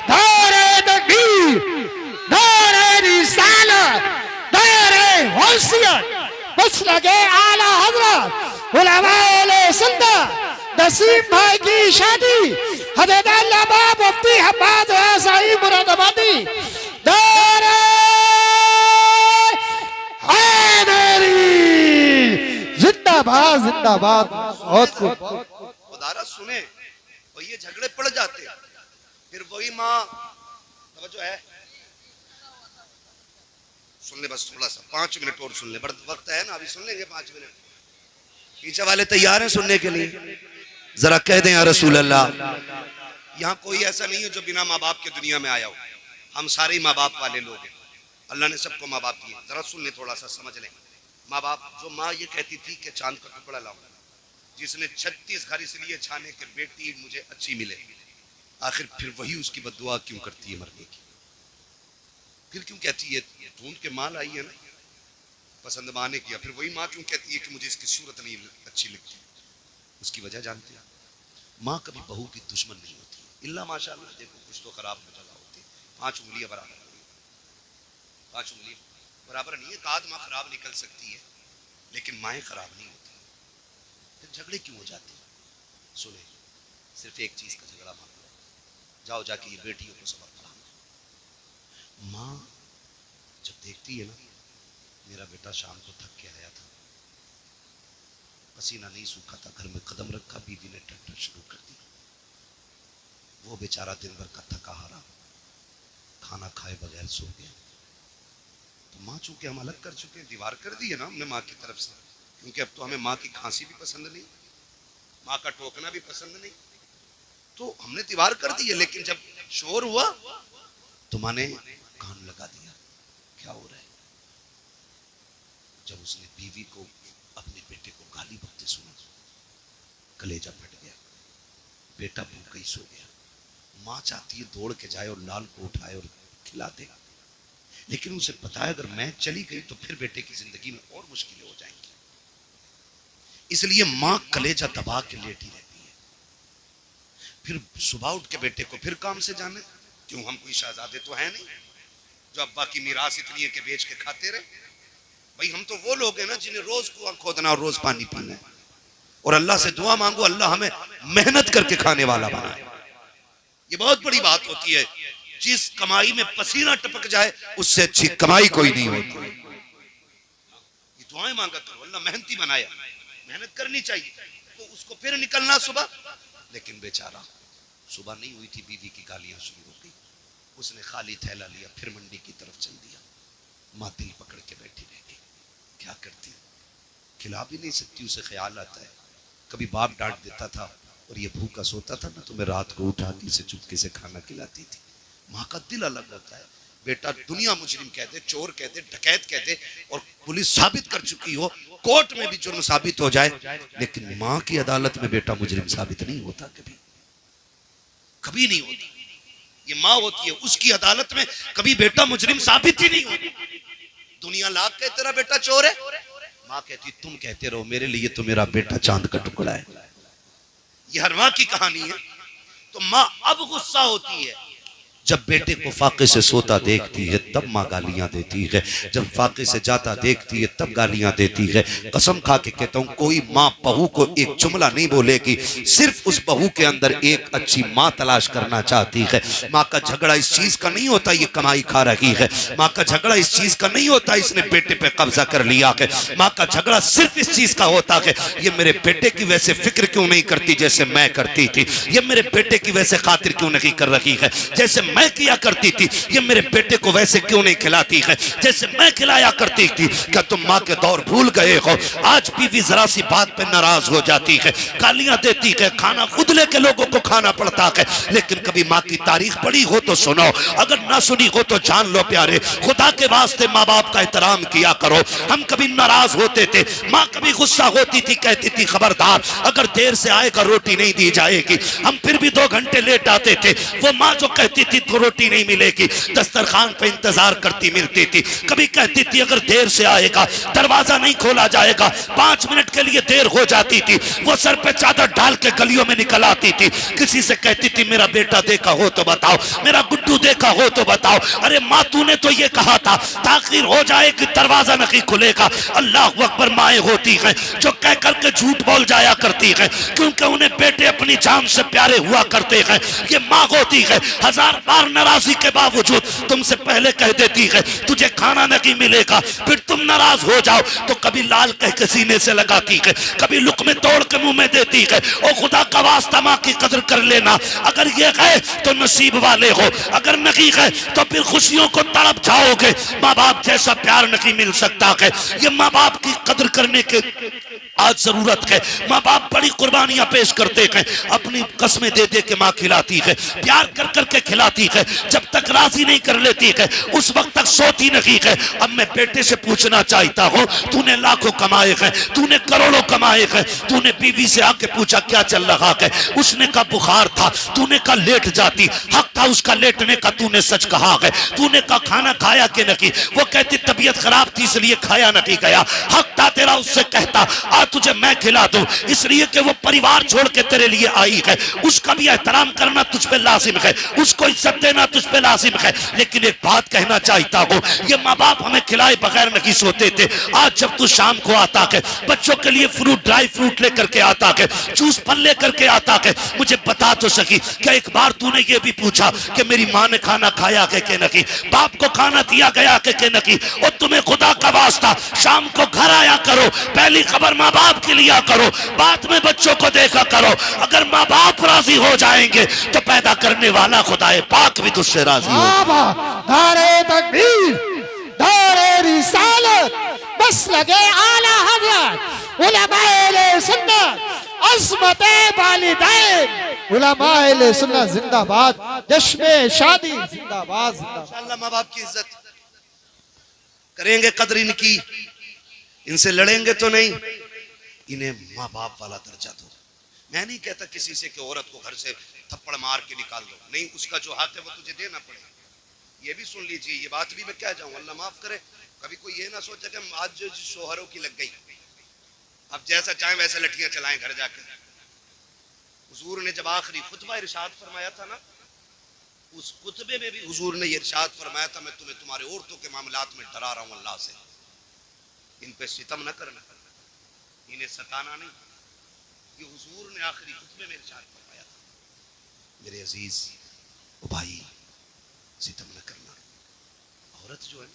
नारे तकबीर, नारे रिसालत, नारे हुस्सियत, मसलके आला हजरत उलमाए सुन्नत नसीम भाई की शादी हजरत अल्लामा मुफ्ती हम्माद साहिब मुरादाबादी। नारे हैदरी, जिंदाबाद जिंदाबाद। बहुत खूब। खुदारा सुने और ये झगड़े पड़ जाते, फिर वही माँ जो है सुन ले, बस थोड़ा सा 5 मिनट और सुन ले, बड़ा वक्त है ना, अभी सुन लेंगे 5 मिनट। पीछे वाले तैयार हैं सुनने के लिए? जरा कह दें या रसूल अल्लाह। यहाँ कोई ऐसा नहीं है जो बिना माँ बाप के दुनिया में आया हो, हम सारे ही माँ बाप वाले लोग हैं, अल्लाह ने सबको माँ बाप दिए। जरा सुन ले, थोड़ा सा समझ लें। माँ बाप, जो माँ ये कहती थी कि चांद का टुकड़ा लाओ, जिसने 36 घर इसलिए छाने कि बेटी मुझे अच्छी मिले, आखिर फिर वही उसकी बद्दुआ क्यों करती है मरने की? फिर क्यों कहती है ढूंढ के माँ लाई है ना पसंद माने किया, फिर वही माँ क्यों कहती है कि मुझे इसकी सूरत नहीं अच्छी लगती? उसकी वजह जानते हैं? माँ कभी बहू की दुश्मन नहीं होती, इल्ला माशाअल्लाह देखो कुछ तो खराब मुजला होती है। 5 उंगलियां बराबर नहीं, 5 उंगलियां बराबर नहीं है, काद माँ खराब निकल सकती है लेकिन माएँ खराब नहीं होती। फिर झगड़े क्यों हो जाते हैं? सुने, सिर्फ एक चीज का झगड़ा मान लो, जाओ जाके ये बेटियों को सबक पढ़ाओ। माँ जब देखती है ना, मेरा बेटा शाम को थक के आया था, पसीना नहीं सूखा था, घर में कदम रखा, बीवी ने ट्रैक्टर शुरू कर दिया, वो बेचारा दिन भर का थका हारा खाना खाए बगैर सो गया। तो माँ चूंकि हम अलग कर चुके हैं, दीवार कर दी है ना हमने माँ की तरफ से, क्योंकि अब तो हमें माँ की खांसी भी पसंद नहीं, माँ का टोकना भी पसंद नहीं, तो हमने दीवार कर दी है। लेकिन जब शोर हुआ तो माँ ने कान लगा दिया, क्या हो रहा है? जब उसने बीवी को अपने बेटे को गाली बकते सुना, कलेजा फट गया, बेटा भूखा ही सो गया। माँ चाहती है दौड़ के जाए और लाल को उठाए और खिला दे, लेकिन उसे पता है अगर मैं चली गई तो फिर बेटे की जिंदगी में और मुश्किलें हो जाएंगी, इसलिए माँ कलेजा दबा के लेटी रहती है। फिर सुबह उठ के बेटे को फिर काम से जाने, क्यों हम कोई शहजादे तो है नहीं जो अब्बा की मीरास इतनी है कि बेच के खाते रहे। भाई हम तो वो लोग हैं ना जिन्हें रोज कुआं खोदना और रोज पानी पीना है, और अल्लाह से दुआ मांगो अल्लाह हमें मेहनत करके खाने वाला बनाए। ये बहुत बड़ी बात होती है, जिस कमाई में पसीना टपक जाए उससे अच्छी कमाई कोई नहीं होती। ये दुआएं मांगा करो, अल्लाह मेहनती बनाया, मेहनत करनी चाहिए, तो उसको फिर निकलना सुबह। लेकिन बेचारा सुबह नहीं हुई थी, बीवी की गालियां शुरू हो गई, उसने खाली थैला लिया, फिर मंडी की तरफ चल दिया। माँ दिल पकड़ के बैठी रह गई, क्या करती, खिला भी नहीं सकती, उसे ख्याल आता है। कभी बाप डांट देता था और ये भूखा सोता था ना, तो मैं रात को उठा के इसे चुपके से खाना खिलाती थी। माँ का दिल अलग होता है। बेटा दुनिया मुजरिम कहते, चोर कहते, डकैत कहते, और पुलिस साबित कर चुकी हो, कोर्ट में भी जुर्म साबित हो जाए, लेकिन माँ की अदालत में बेटा मुजरिम साबित नहीं होता, कभी कभी नहीं होता। ये माँ होती है, उसकी अदालत में कभी बेटा मुजरिम साबित ही नहीं होता। दुनिया लाख कहे तेरा बेटा चोर है, माँ कहती तुम कहते रहो, मेरे लिए तो मेरा बेटा चांद का टुकड़ा है। ये हर माँ की कहानी है। तो माँ अब गुस्सा होती है जब बेटे को फाके से सोता देखती है, तब माँ गालियां देती है। जब फाके से जाता देखती है तब गालियां देती है। कसम खा के कहता हूँ, कोई माँ बहू को एक जुमला नहीं बोलेगी, सिर्फ उस बहू के अंदर एक अच्छी माँ तलाश करना चाहती है। माँ का झगड़ा इस चीज का नहीं होता ये कमाई खा रही है, माँ का झगड़ा इस चीज का नहीं होता इसने बेटे पे कब्जा कर लिया है। माँ का झगड़ा सिर्फ इस चीज का होता है, ये मेरे बेटे की वैसे फिक्र क्यों नहीं करती जैसे मैं करती थी, ये मेरे बेटे की वैसे खातिर क्यों नहीं कर रही है जैसे मैं किया करती थी, ये मेरे बेटे को वैसे क्यों नहीं खिलाती है जैसे मैं खिलाया करती थी। क्या तुम माँ के दौर भूल गए हो? आज बीवी जरा सी बात पे नाराज हो जाती है, गालियां देती है, खाना खुद लेके लोगों को खाना पड़ता है। लेकिन कभी माँ की तारीख पढ़ी हो तो सुनो, अगर ना सुनी हो तो जान लो प्यारे, खुदा के वास्ते माँ बाप का एहतराम किया करो। हम कभी नाराज होते थे, माँ कभी गुस्सा होती थी, कहती थी खबरदार अगर देर से आएगा रोटी नहीं दी जाएगी। हम फिर भी 2 घंटे लेट आते थे, वो माँ जो कहती थी तो रोटी नहीं मिलेगी, दस्तरखान पे इंतजार करती मिलती थी। कभी कहती थी अगर देर से आएगा दरवाजा नहीं खोला जाएगा, 5 मिनट के लिए देर हो जाती थी, वो सर पे चादर डाल के गलियों में निकल आती थी। किसी से कहती थी मेरा बेटा देखा हो तो बताओ, मेरा गुड्डू देखा हो तो बताओ। अरे माँ तूने तो ये कहा था ताखिर हो जाए कि दरवाजा नहीं खुलेगा। अल्लाह अकबर, माएँ होती हैं जो कह करके झूठ बोल जाया करती हैं, क्योंकि उन्हें बेटे अपनी जान से प्यारे हुआ करते हैं। ये माँ होती है, 1000 बार नाराजगी के बावजूद तुमसे पहले कह देती है तुझे खाना नहीं मिलेगा, फिर तुम नाराज हो जाओ तो कभी लाल कह के सीने से लगाती है, कभी लुक़मे तोड़ के मुंह में देती है। ओ खुदा का वास्ता माँ की कदर कर लेना, अगर ये है तो नसीब वाले हो, अगर नहीं है तो फिर खुशियों को तड़प जाओगे। माँ बाप जैसा प्यार नहीं मिल सकता है। ये माँ बाप की कदर करने के आज जरूरत है। माँ बाप बड़ी कुर्बानियां पेश करते हैं, अपनी कस्में दे दे के माँ खिलाती है, प्यार कर करके खिलाती है, जब तक राजी नहीं कर लेती है उस वक्त तक सोती नहीं है। अब मैं बेटे से पूछना चाहता हूँ, तूने लाखों कमाए हैं, तूने करोड़ों कमाए हैं, तूने बीवी से आके पूछा क्या चल रहा है? उसने कहा बुखार था, तूने कहा लेट जाती, हक था उसका लेटने का, तूने सच कहा है। तूने कहा खाना खाया कि नहीं, वो कहती तबीयत खराब थी इसलिए खाया नहीं गया, हक था तेरा उससे कहता आज तुझे मैं खिला दूं, इसलिए कि वो परिवार छोड़ के तेरे लिए आई है, उसका भी एहतराम करना तुझ पे लाजिम है, उसको इज्जत देना तुझ पे लाजिम है। लेकिन एक बात कहना चाहता हूँ, ये माँ बाप हमें खिलाए बगैर नहीं सोते थे। आज जब तू शाम को आता है बच्चों के लिए फ्रूट, ड्राई फ्रूट लेकर के आता है, जूस फल लेकर के आता है, मुझे बता तो सकी क्या एक बार तूने ये भी पूछा कि मेरी माँ ने खाना खाया है कि नहीं, बाप को खाना दिया गया है कि नहीं? और तुम्हें खुदा का वास्ता शाम को घर आया करो, पहली खबर माँ बाप के लिया करो, बाद में बच्चों को देखा करो। अगर माँ बाप राजी हो जाएंगे तो पैदा करने वाला खुदाए पाक भी तुझसे राजी हो। नारे तकबीर, नारे रिसालत, बस लगे आला हज़रत, उलमाए सुन्नत, अज़मते वालिदैन, उलमाए सुन्नत जिंदाबाद, जश्न शादी जिंदाबाद। इंशाअल्लाह माँ बाप की इज्जत करेंगे, कदर इनकी, इनसे लड़ेंगे तो नहीं, इन्हें माँ बाप वाला दर्जा दो। मैं नहीं कहता किसी से कि औरत को घर से थप्पड़ मार के निकाल दो, नहीं, उसका जो हक है वो तुझे देना पड़ेगा। ये भी सुन लीजिए, ये बात भी मैं क्या जाऊं, अल्लाह माफ करे, कभी कोई ये ना सोचे कि आज जो शोहरों की लग गई, अब जैसा चाहे वैसे लठियां चलाएं घर जाकर। हुजूर ने जब आखिरी खुतबा इरशाद फरमाया था ना, उस खुतबे में भी हुजूर ने इरशाद फरमाया था मैं तुम्हें तुम्हारे औरतों के मामलात में डरा रहा हूं अल्लाह से, इन पे सितम न करना, इन्हें सताना नहीं। ये हुजूर ने आखिरी खुतबे में इरशाद फरमाया था। मेरे अजीज भाई, सितम न करना। औरत जो है,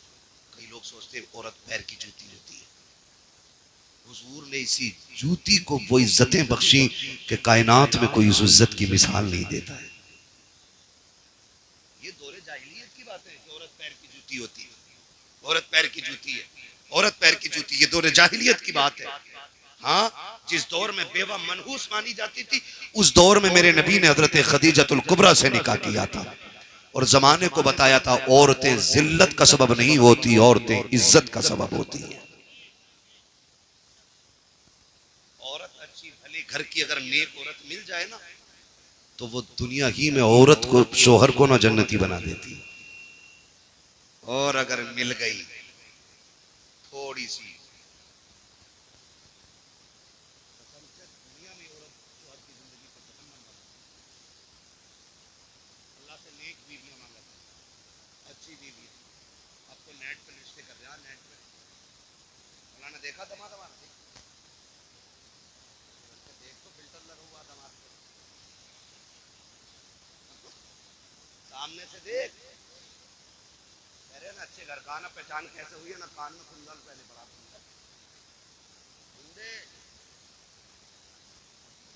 कई लोग सोचते हैं औरत पैर की जूती होती है, हुजूर ने इसी जूती को वो इज्जतें बख्शी कि कायनात में कोई उस इज्जत की मिसाल नहीं देता है। ये दौरे जाहिलियत जूती होती है, औरत पैर की जूती है, औरत पैर की जूती। ये दौर जाहिलियत की बात है। हाँ, जिस दौर में बेवा मनहूस मानी जाती थी, उस दौर में मेरे नबी ने हजरत खदीजतुल कुबरा से निकाह किया था और जमाने को बताया था औरतें जिल्लत का सबब नहीं होती, औरतें इज्जत का सबब होती है। औरत अच्छी भली घर की अगर नेक औरत मिल जाए ना, तो वो दुनिया ही में औरत को, शोहर को ना जन्नती बना देती। और अगर मिल गई थोड़ी सी, दुनिया में औरत शोहर की जिंदगी को जहन्नम बना, अल्लाह से नेक बीवियां मांगा, अच्छी बीवी। आपको नेट पे रिश्ते कर रहे हैं, नेट पे अल्लाह ने देखा दमाद हमारा, देख तो फिल्टर लगा हुआ दमाद पे, सामने से देख, कह रहे ना अच्छे घर का ना पहचान कैसे हुई है ना, कान में कुंडल पहले पड़ा बुंदे,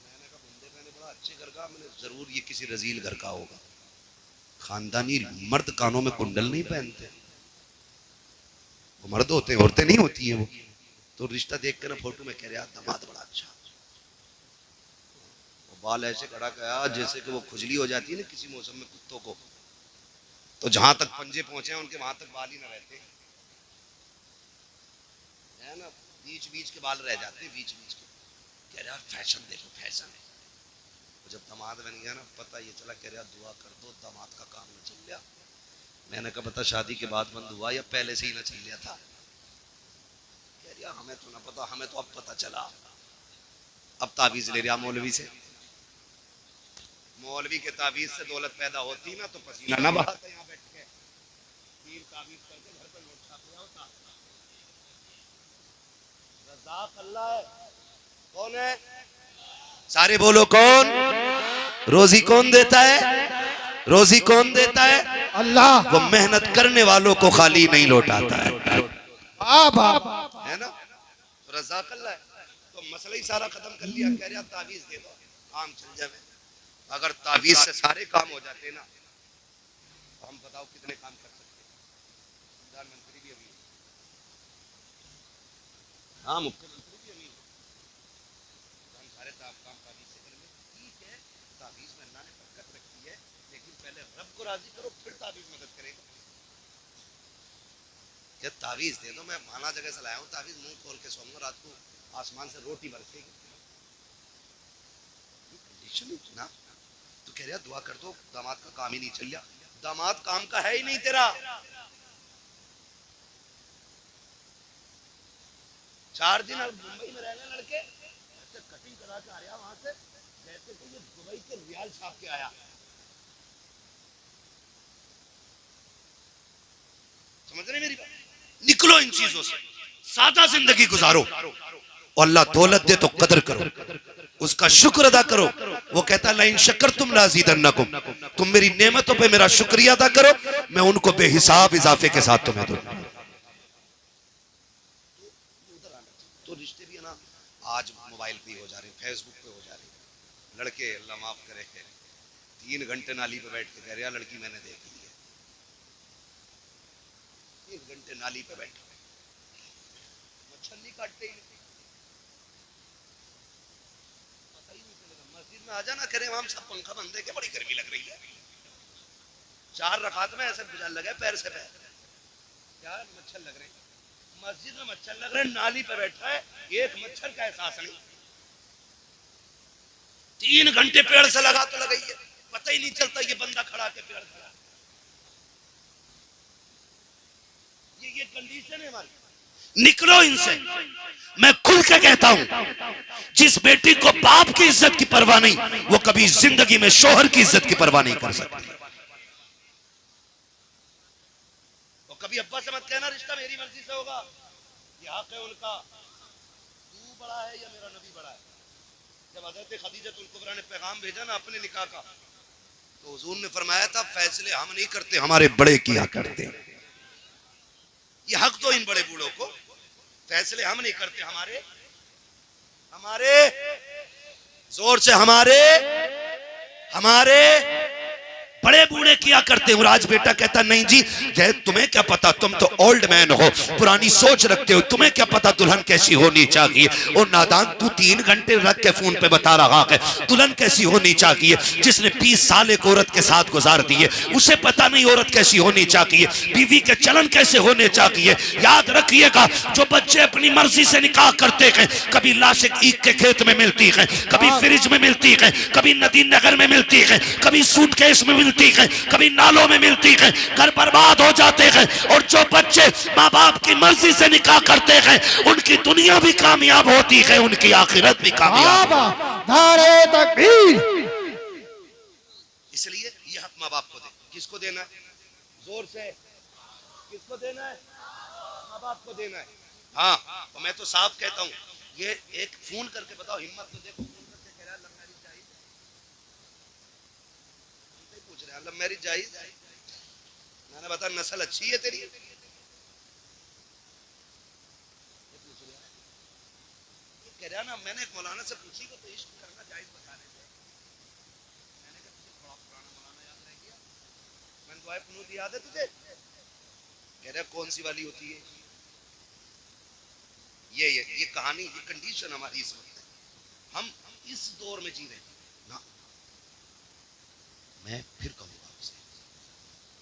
मैंने कहा बुंदे पहले बड़ा अच्छे घर का, मैंने जरूर ये किसी रजील घर का होगा। खानदानी मर्द कानों में कुंडल नहीं पहनते, वो मर्द होते हैं, औरतें नहीं होती हैं। वो तो रिश्ता देख कर ना फोटो में कह रहे दामाद बड़ा अच्छा, वो बाल ऐसे खड़ा गया जैसे कि वो खुजली हो जाती है ना किसी मौसम में कुत्तों को, तो जहां तक पंजे पहुंचे उनके वहां तक बाल ही ना रहते है ना, बीच बीच के बाल रह जाते हैं, बीच बीच के। कह रहा फैशन देखो, फैशन है। जब दामाद बन गया ना, पता ये चला, कह रहा दुआ कर दो दामाद का काम न चल गया। मैंने कहा पता शादी के बाद बंद हुआ या पहले से ही ना चल गया था? कह रहा हमें तो ना पता, हमें तो अब पता चला। अब ताबीज ले रहा मौलवी से, मौलवी के ताबीज से दौलत पैदा होती ना तो पसीना ना बहाता यहाँ बैठ के, तीर ताबीज करके घर पे नोट छाप दिया होता। रज़ाक अल्लाह है। कौन है? सारे बोलो कौन? रोजी कौन देता है? रोजी कौन देता है? अल्लाह। वो मेहनत करने वालों को खाली नहीं लौटाता है, है ना? तो रज़ाक अल्लाह है। तो मसला ही सारा खत्म कर लिया। कह रहा ताबीज दे दो, काम चल जाए। अगर ताबीज से सारे काम हो जाते ना, तो हम बताओ कितने काम कर सकते। प्रधानमंत्री भी अमीर, हाँ मुख्यमंत्री भी अमीर, हम सारे काम ताबीज से करेंगे। ठीक है, ताबीज में अल्लाह ने बरकत रखी है, लेकिन पहले रब को राजी करो, फिर ताबीज मदद करेगा। क्या ताबीज दे दो, मैं माना जगह से लाया हूँ ताबीज, मुंह खोल के सोऊंगा, रात को आसमान से रोटी बरसेगी। ना तो कह रहा दुआ कर दो, दामाद का काम ही नहीं चल गया। दामाद काम का है ही नहीं तेरा। 4 दिन अब मुंबई में रहने लड़के ऐसे कटिंग करा के आया वहां से, जैसे कि ये दुबई के रियाल छाप के आया। समझ रहे मेरी बात? निकलो इन चीजों से, सादा जिंदगी गुजारो। और अल्लाह दौलत दे तो कदर करो, उसका शुक्र अदा करो। वो कहता ला इन शक्कर तुम लाज़ीदन्नकुम, तुम मेरी नेमतों पे मेरा शुक्रिया अदा करो, मैं उनको बेहिसाब इजाफे के साथ तुम्हें दूंगा। तो रिश्ते भी है ना, आज मोबाइल पे हो जा रहे, फेसबुक पे हो जा रहे। लड़के अल्लाह माफ करे 3 घंटे नाली पे बैठ के कह रहे लड़की मैंने देख ली है। 3 घंटे नाली पे बैठ, मच्छर नहीं काटते ही, आ जाना करे हम सब पंखा बंद है, बड़ी गर्मी लग रही है। 4 रकात में ऐसे गुजर लगे पैर से पैर, क्या मच्छर लग रहे हैं। मस्जिद में मच्छर लग रहे हैं, नाली पे बैठा है, एक मच्छर का एहसास नहीं। 3 घंटे पेड़ से लगा तो लगाई है, पता ही नहीं चलता ये बंदा खड़ा के पेड़ खड़ा। ये कंडीशन है हमारी। निकलो इनसे। मैं खुल के कहता हूं, जिस बेटी को बाप की इज्जत की परवाह नहीं, वो कभी जिंदगी में शोहर की इज्जत की परवाह नहीं कर सकती। तो कभी अब्बा से मत कहना रिश्ता मेरी मर्जी से होगा, ये हक है उनका। तू बड़ा है या मेरा नबी बड़ा है? जब हजरत खदीजतुल कुबरा ने पैगाम भेजा ना अपने निकाह का, तो हुजूर ने फरमाया था फैसले हम नहीं करते, हमारे बड़े किया करते। ये हक दो इन बड़े बूढ़ों को, फैसले हम नहीं करते, हमारे जोर से हमारे बड़े बूढ़े किया करते हैं। आज बेटा कहता नहीं जी, जय तुम्हें क्या पता, तुम तो ओल्ड मैन हो, पुरानी सोच रखते हो, तुम्हें क्या पता दुल्हन कैसी होनी चाहिए। और नादान, तू 3 घंटे रख के फोन पे बता रहा है दुल्हन कैसी होनी चाहिए। जिसने 20 साल एक औरत के साथ गुजार दिए, उसे पता नहीं औरत कैसी होनी चाहिए, बीवी के चलन कैसे होने चाहिए। याद रखिएगा, जो बच्चे अपनी मर्जी से निकाह करते हैं, कभी लाश ईख के खेत में मिलती है, कभी फ्रिज में मिलती है, कभी नदी नगर में मिलती है, कभी सूटकेस में मिलती है, कभी नालों में मिलती है, घर बर्बाद हो जाते हैं। और जो बच्चे माँ बाप की मर्जी से निकाह करते हैं, उनकी दुनिया भी कामयाब होती है, उनकी आखिरत भी कामयाब। नारे तकबीर। इसलिए ये हक माँ बाप को दे। किसको देना है? जोर से किसको देना है? माँ बाप को देना है। हाँ, तो मैं तो साफ कहता हूँ, ये एक फोन करके बताओ, हिम्मत तो देखो, फोन करके कह रहा है लव मैरिज जायज, पूछ रहे हैं लव मैरिज जायज। मैंने बता नस्ल अच्छी है तेरी, कह रहा ना। मैंने एक मौलाना से पूछी को तो इश्क करना जायज बता रहे थे। मैंने कहा तुझे थोड़ा पुराना मौलाना याद रह गया? मैंने दुआए कुनूत याद है तुझे? कह रहा कौन सी वाली होती है? ये कहानी, ये कंडीशन हमारी इस वक्त है। हम इस दौर में जी रहे हैं ना। मैं फिर कहूंगा आपसे,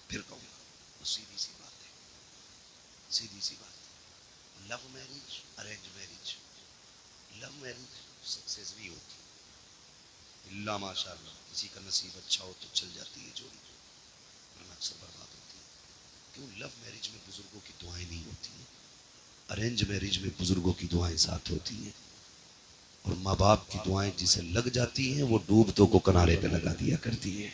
फिर कहूंगा, तो सीधी सी बात है, सीधी सी बात है। Love marriage, arrange marriage, love marriage success भी होती है, इल्ला माशाअल्लाह किसी का नसीब अच्छा हो तो चल जाती है जोड़ी, वरना अक्सर बर्बाद होती है। क्यों? लव मैरिज में बुजुर्गों की दुआएं नहीं होती हैं, अरेंज मैरिज में बुजुर्गों की दुआएं साथ होती हैं। और माँ बाप की दुआएं जिसे लग जाती हैं, वो डूबतों को किनारे पे लगा दिया करती है।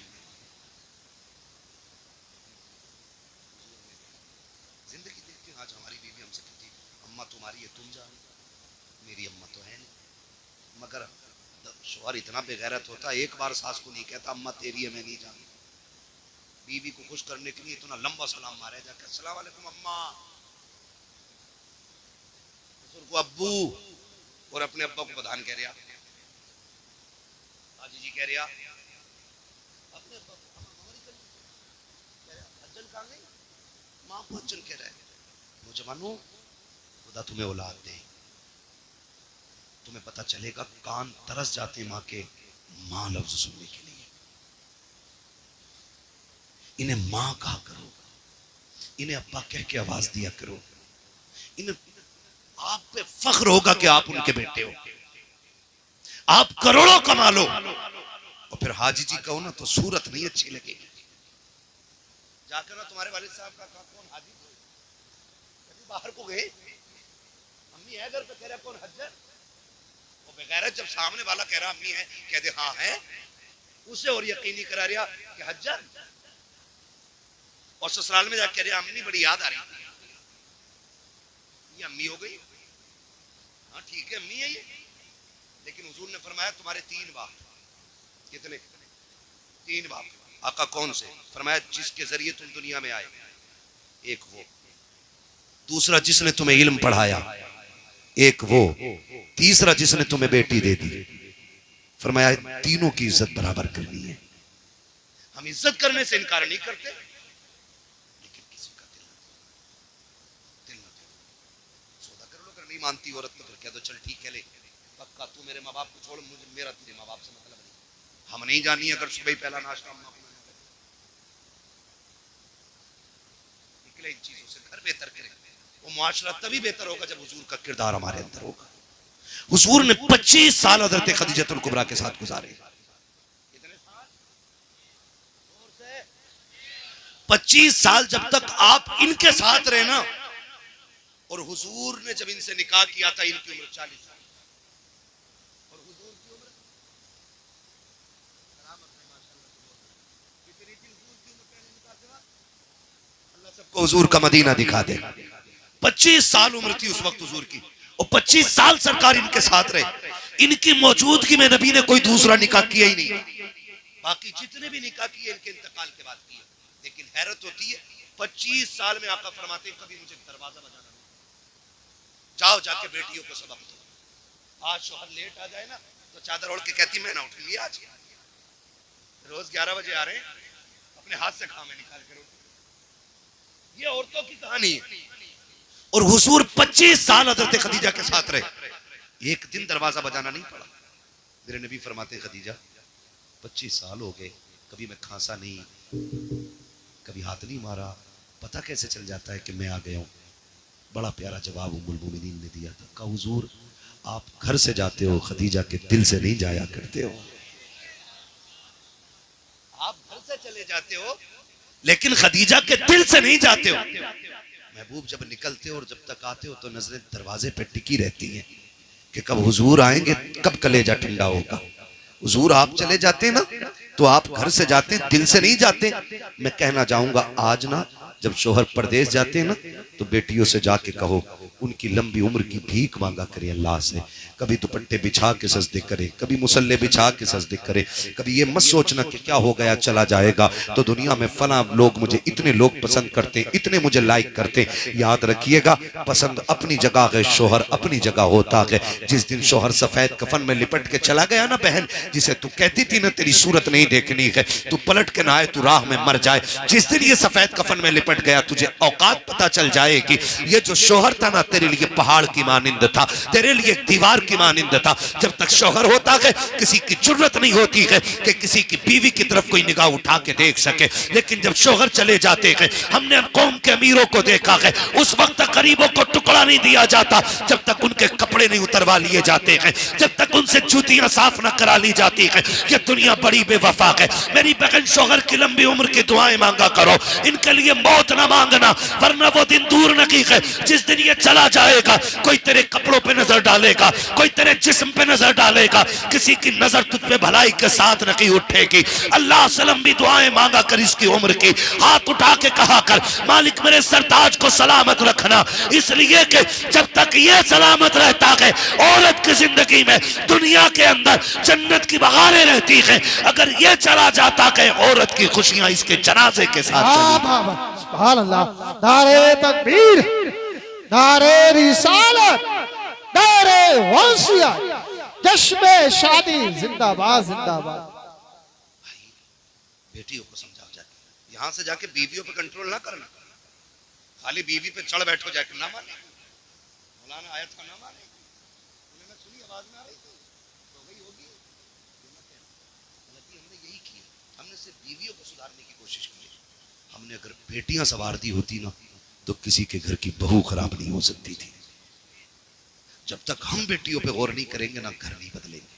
जिंदगी देखती हूँ, आज हमारी बीवी हमसे कहती, अम्मा तुम्हारी है तुम जानो, मेरी अम्मा तो है नहीं। मगर शौहर इतना बेगैरत होता है, एक बार सास को नहीं कहता अम्मा तेरी है मैं नहीं जानती। बीवी को खुश करने के लिए इतना लंबा सलाम मारे जाकर, अस्सलाम वालेकुम अम्मा, को अब्बू, और अपने अब्बा को प्रधान कह रहा, हाजी जी कह रहा, अपने अब्बा को अज्जन कहाँ गई, माँ को अज्जन कह रहा है। नौजवानों, खुदा तुम्हें औलाद दे, तुम्हें पता चलेगा कान तरस जाते माँ के माँ लफ्ज सुनने के लिए। इन्हें माँ कहा करो, इन्हें अब्बा कह के आवाज दिया करो। इन्हें आप पे फख्र होगा कि आप उनके बेटे हो। आप करोड़ों कमा लो और फिर हाजी जी कहो ना तो सूरत नहीं अच्छी लगेगी। जाकर ना तुम्हारे वालिद साहब का कौन हाजी, कभी बाहर को गए, अम्मी है घर पे, कह रहा कौन हज्जर, वो बेगैरत जब सामने वाला कह रहा अम्मी है, कह दे हाँ है, उसे और यकीनी करा रहा कि हज्जर। और ससुराल में जाकर कह रहा अम्मी बड़ी याद आ रही थी, ये अम्मी हो गई। हाँ ठीक है अम्मी है ये, लेकिन हुजूर ने फरमाया तुम्हारे 3 बाप। कितने? 3 बाप। आका कौन से? फरमाया जिसके जरिए तुम दुनिया में आए, एक वो, दूसरा जिसने तुम्हें इल्म पढ़ाया, एक वो, तीसरा जिसने तुम्हें बेटी दे दी। फरमाया तीनों की इज्जत बराबर करनी है। हम इज्जत करने से इनकार नहीं करते, लेकिन किसी का दिल सौदा कर लो। अगर नहीं मानती औरत तो फिर कह दो चल ठीक है ले, पक्का तू मेरे माँ बाप को छोड़, मुझे मेरा तेरे माँ बाप से मतलब नहीं। हम नहीं जानी अगर सुबह ही पहला नाश्ता निकले इन चीजों से, घर बेहतर करें। वो मुआशरा तभी बेहतर होगा जब हुजूर का किरदार हमारे अंदर होगा। हुजूर ने 25 साल हज़रत खदीजतुल कुबरा के साथ गुजारे। 25 साल जब तक आप इनके साथ रहे ना, और हुजूर ने जब इनसे निकाह किया था इनकी उम्र 40 साल, और हुजूर की उम्र कितनी थी? हुजूर की उम्र पहले निकाह के बाद अल्लाह सबको हुजूर का मदीना दिखा दे। 25 साल उम्र थी उस वक्त हुजूर की, और 25 साल सरकार इनके साथ रहे। इनकी मौजूदगी में नबी ने कोई दूसरा निकाह किया ही नहीं। बाकी जितने भी निकाह किए इनके इंतकाल के बाद किए। लेकिन हैरत होती है 25 साल में आका फरमाते कभी मुझे दरवाजा बजाना नहीं, जाओ जाके बेटियों को सबक दो। आज शोहर लेट आ जाए ना तो चादर ओढ़ के कहती मैं ना उठूंगी आज, रोज 11 बजे आ रहे हैं, अपने हाथ से खामे निकाल के रोटी। ये औरतों की कहानी है। और हुजूर 25 साल हजरत खदीजा के साथ रहे। एक दिन दरवाजा बजाना नहीं पड़ा। मेरे नबी फरमाते खदीजा 25 साल हो गए, कभी मैं खांसा नहीं, कभी हाथ नहीं मारा, पता कैसे चल जाता है कि मैं आ गया हूं? बड़ा प्यारा जवाब उम्मुल मोमिनीन ने दिया था। कहा हुजूर आप घर से जाते हो, खदीजा के दिल से नहीं जाया करते हो। आप घर से चले जाते हो लेकिन खदीजा के दिल से नहीं जाते हो। महबूब जब निकलते हो और जब तक आते हो तो नजरें दरवाजे पे टिकी रहती हैं कि कब हुजूर आएंगे, कब कलेजा ठंडा होगा। हुजूर आप चले जाते ना तो आप घर से जाते, दिल से नहीं जाते। मैं कहना चाहूंगा आज ना जब शोहर परदेश जाते हैं ना तो बेटियों से जाके कहो उनकी लंबी उम्र की भीख मांगा करे अल्लाह से। कभी दुपट्टे बिछा के सजदे करे, कभी मुसल्ले बिछा के सजदे करे। कभी ये मत सोचना कि क्या हो गया चला जाएगा तो दुनिया में फला लोग मुझे इतने लोग पसंद करते हैं, इतने मुझे लाइक करते हैं। याद रखिएगा पसंद अपनी जगह है, शोहर अपनी जगह होता है। जिस दिन शोहर सफेद कफन में लिपट के चला गया ना बहन, जिसे तू कहती थी ना तेरी सूरत नहीं देखनी है, तू पलट के ना आए, तू राह में मर जाए, जिस दिन ये सफेद कफन में लिपट गया तुझे औकात पता चल जाएगी। ये जो शोहर था ना तेरे लिए पहाड़ की मानिंद था, तेरे लिए दीवार की मानिंद था। जब तक शोहर होता है किसी की जरूरत नहीं होती है कि किसी की बीवी की तरफ कोई निगाह उठा के देख सके। लेकिन जब शोहर चले जाते हैं, हमने कौम के अमीरों को देखा है, उस वक्त तक गरीबों को टुकड़ा नहीं दिया जाता जब तक उनके कपड़े नहीं उतरवा लिए जाते हैं, जब तक उनसे जूतियां साफ न करा ली जाती है। ये दुनिया बड़ी बेवफा है। मेरी बहन शोहर की लंबी उम्र की दुआएं मांगा करो, इनके लिए मौत ना मांगना, वरना वो दिन दूर नहीं है जिस दिन ये चला जाएगा। कोई तेरे कपड़ों पे नजर डालेगा, कोई तेरे जिस्म पे नजर डालेगा, किसी की नजर तुझ पे भलाई के साथ नहीं उठेगी। अल्लाह से लंबी दुआएं मांगा कर इसकी उम्र की, हाथ उठा के कहा कर मालिक मेरे सरताज को सलामत रखना, इसलिए कि जब तक ये सलामत रहता है औरत की जिंदगी में दुनिया के अंदर जन्नत की बहारें रहती है। अगर ये चला जाता है औरत की खुशियां इसके जनाजे के साथ चली। सुभान अल्लाह। नारे तकबीर, नारे रिसालत, नारे वंशियत, जश्न शादी जिंदाबाद जिंदाबाद। बेटियों को समझा जाए, यहां से जाके बीवियों पे कंट्रोल ना करना, खाली बीवी पे चढ़ बैठो जाके, ना माने मौलाना आयत का ना माने, उन्होंने सुनी आवाज में आ रही थी तो गई होगी। गलती हमने यही की, हमने सिर्फ बीवियों को सुधारने की कोशिश की है। हमने अगर बेटियां सवार दी होती ना तो किसी के घर की बहू खराब नहीं हो सकती थी। जब तक हम बेटियों पे गौर नहीं करेंगे ना घर नहीं बदलेंगे,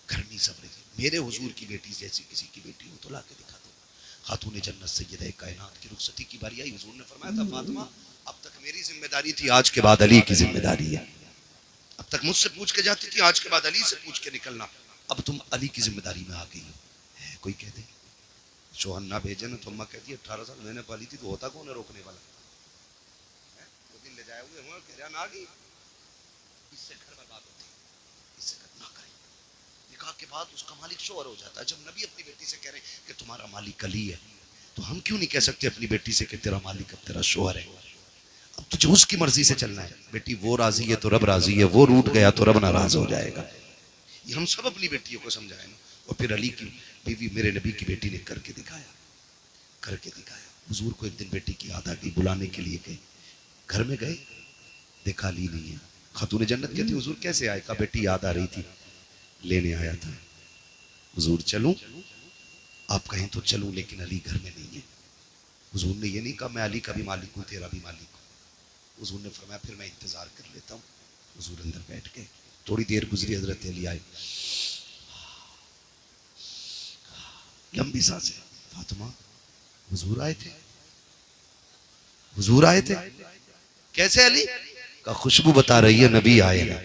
घर नहीं संभलेंगे। मेरे हुजूर की बेटी जैसी किसी की बेटी हो तो ला के दिखा दो। खातून जन्नत सैयदा कायनात की रुखसती की बारी आई, हुजूर ने फरमाया था फातिमा अब तक मेरी जिम्मेदारी थी, आज के बाद अली की जिम्मेदारी है। अब तक मुझसे पूछ के जाती थी, आज के बाद अली से पूछ के निकलना। अब तुम अली की जिम्मेदारी में आ गई हो। कोई कह दे शोहर ना भेजे ना तो अम्मा कहती है 18 साल मैंने पाली थी तो होता कौन है रोकने वाला, वो दिन ले जाए हुए हुआ कह रहा ना गई। इससे घर बर्बाद होती है, इससे ना करें। निकाह के बाद उसका मालिक शोहर हो जाता है। जब नबी अपनी बेटी से कह रहे हैं कि तुम्हारा मालिक अली है तो हम क्यों नहीं कह सकते अपनी बेटी से कि तेरा मालिक अब तेरा शोहर है। अब तुझे उसकी मर्जी से चलना है। बेटी वो राजी है तो रब राजी है, वो रूठ गया तो रब नाराज हो जाएगा। ये हम सब अपनी बेटियों को समझाएं। और फिर अली की बीवी मेरे नबी की बेटी ने करके दिखाया, करके दिखाया। हुजूर को एक दिन बेटी की याद आ गई, बुलाने के लिए गए, घर में गए, देखा अली नहीं है। खातून जन्नत कहती हुजूर कैसे आए? कहा बेटी याद आ रही थी, लेने आया था। हुजूर चलूं? आप कहें तो चलूं, लेकिन अली घर में नहीं है। हुजूर ने ये नहीं कहा मैं अली का भी मालिक हूं तेरा भी मालिक हूं। हुजूर ने फरमाया फिर मैं इंतजार कर लेता हूं। हुजूर अंदर बैठ गए, थोड़ी देर गुजरी, हजरत अली आए, लंबी सांसें। फातिमा हुजूर आए थे, हुजूर आए थे। कैसे अली? का खुशबू बता रही है नबी आए ना।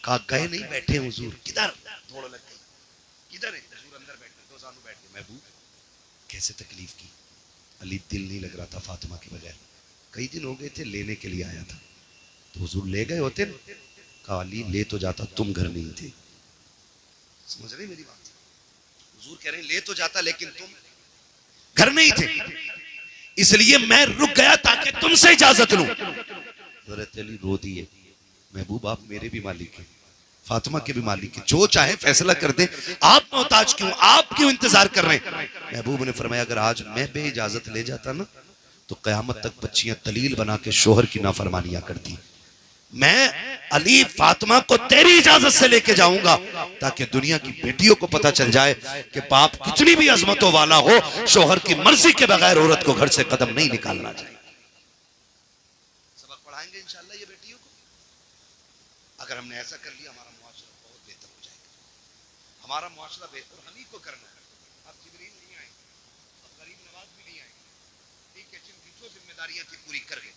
कहा गए नहीं, बैठे हुजूर। किधर? थोड़ा लग गई, किधर है? हुजूर अंदर बैठे, दो जानू बैठ गए। महबूब कैसे तकलीफ की। अली दिल नहीं लग रहा था फातिमा के बगैर, कई दिन हो गए थे, लेने के लिए आया था। तो हुजूर ले गए होते ना? कहा अली ले तो जाता, तुम घर नहीं थे। समझ रही मेरी बात? हुजूर कह रहे हैं ले तो जाता लेकिन तुम घर नहीं थे, इसलिए मैं रुक गया ताकि तुमसे इजाजत लूं। हज़रत अली रो दिए, महबूब आप मेरे भी मालिक हैं। फातिमा के भी मालिक है, जो चाहे फैसला कर दे, आप मोहताज क्यों, आप क्यों इंतजार कर रहे हैं? महबूब ने फरमाया अगर आज मैं बे इजाजत ले जाता ना तो कयामत तक बच्चियां दलील बना के शोहर की नाफरमानियां करती। मैं अली फातिमा को तेरी इजाजत से लेके जाऊंगा ताकि दुनिया की बेटियों को पता चल जाए कि बाप कितनी भी अजमतों वाला हो, शोहर की मर्जी के बगैर औरत को घर से कदम नहीं निकालना चाहिए। सबक पढ़ाएंगे इंशाल्लाह ये बेटियों को। अगर हमने ऐसा कर लिया हमारा मुआशरा बहुत बेहतर हो जाएगा। हमारा मुआशरा बेहतर हम ही को करना है। अब जिब्रील नहीं आएंगे, अब गरीब नवाज भी नहीं आएंगे, ठीक है, जिनकी जो जिम्मेदारियां थी पूरी कर गए।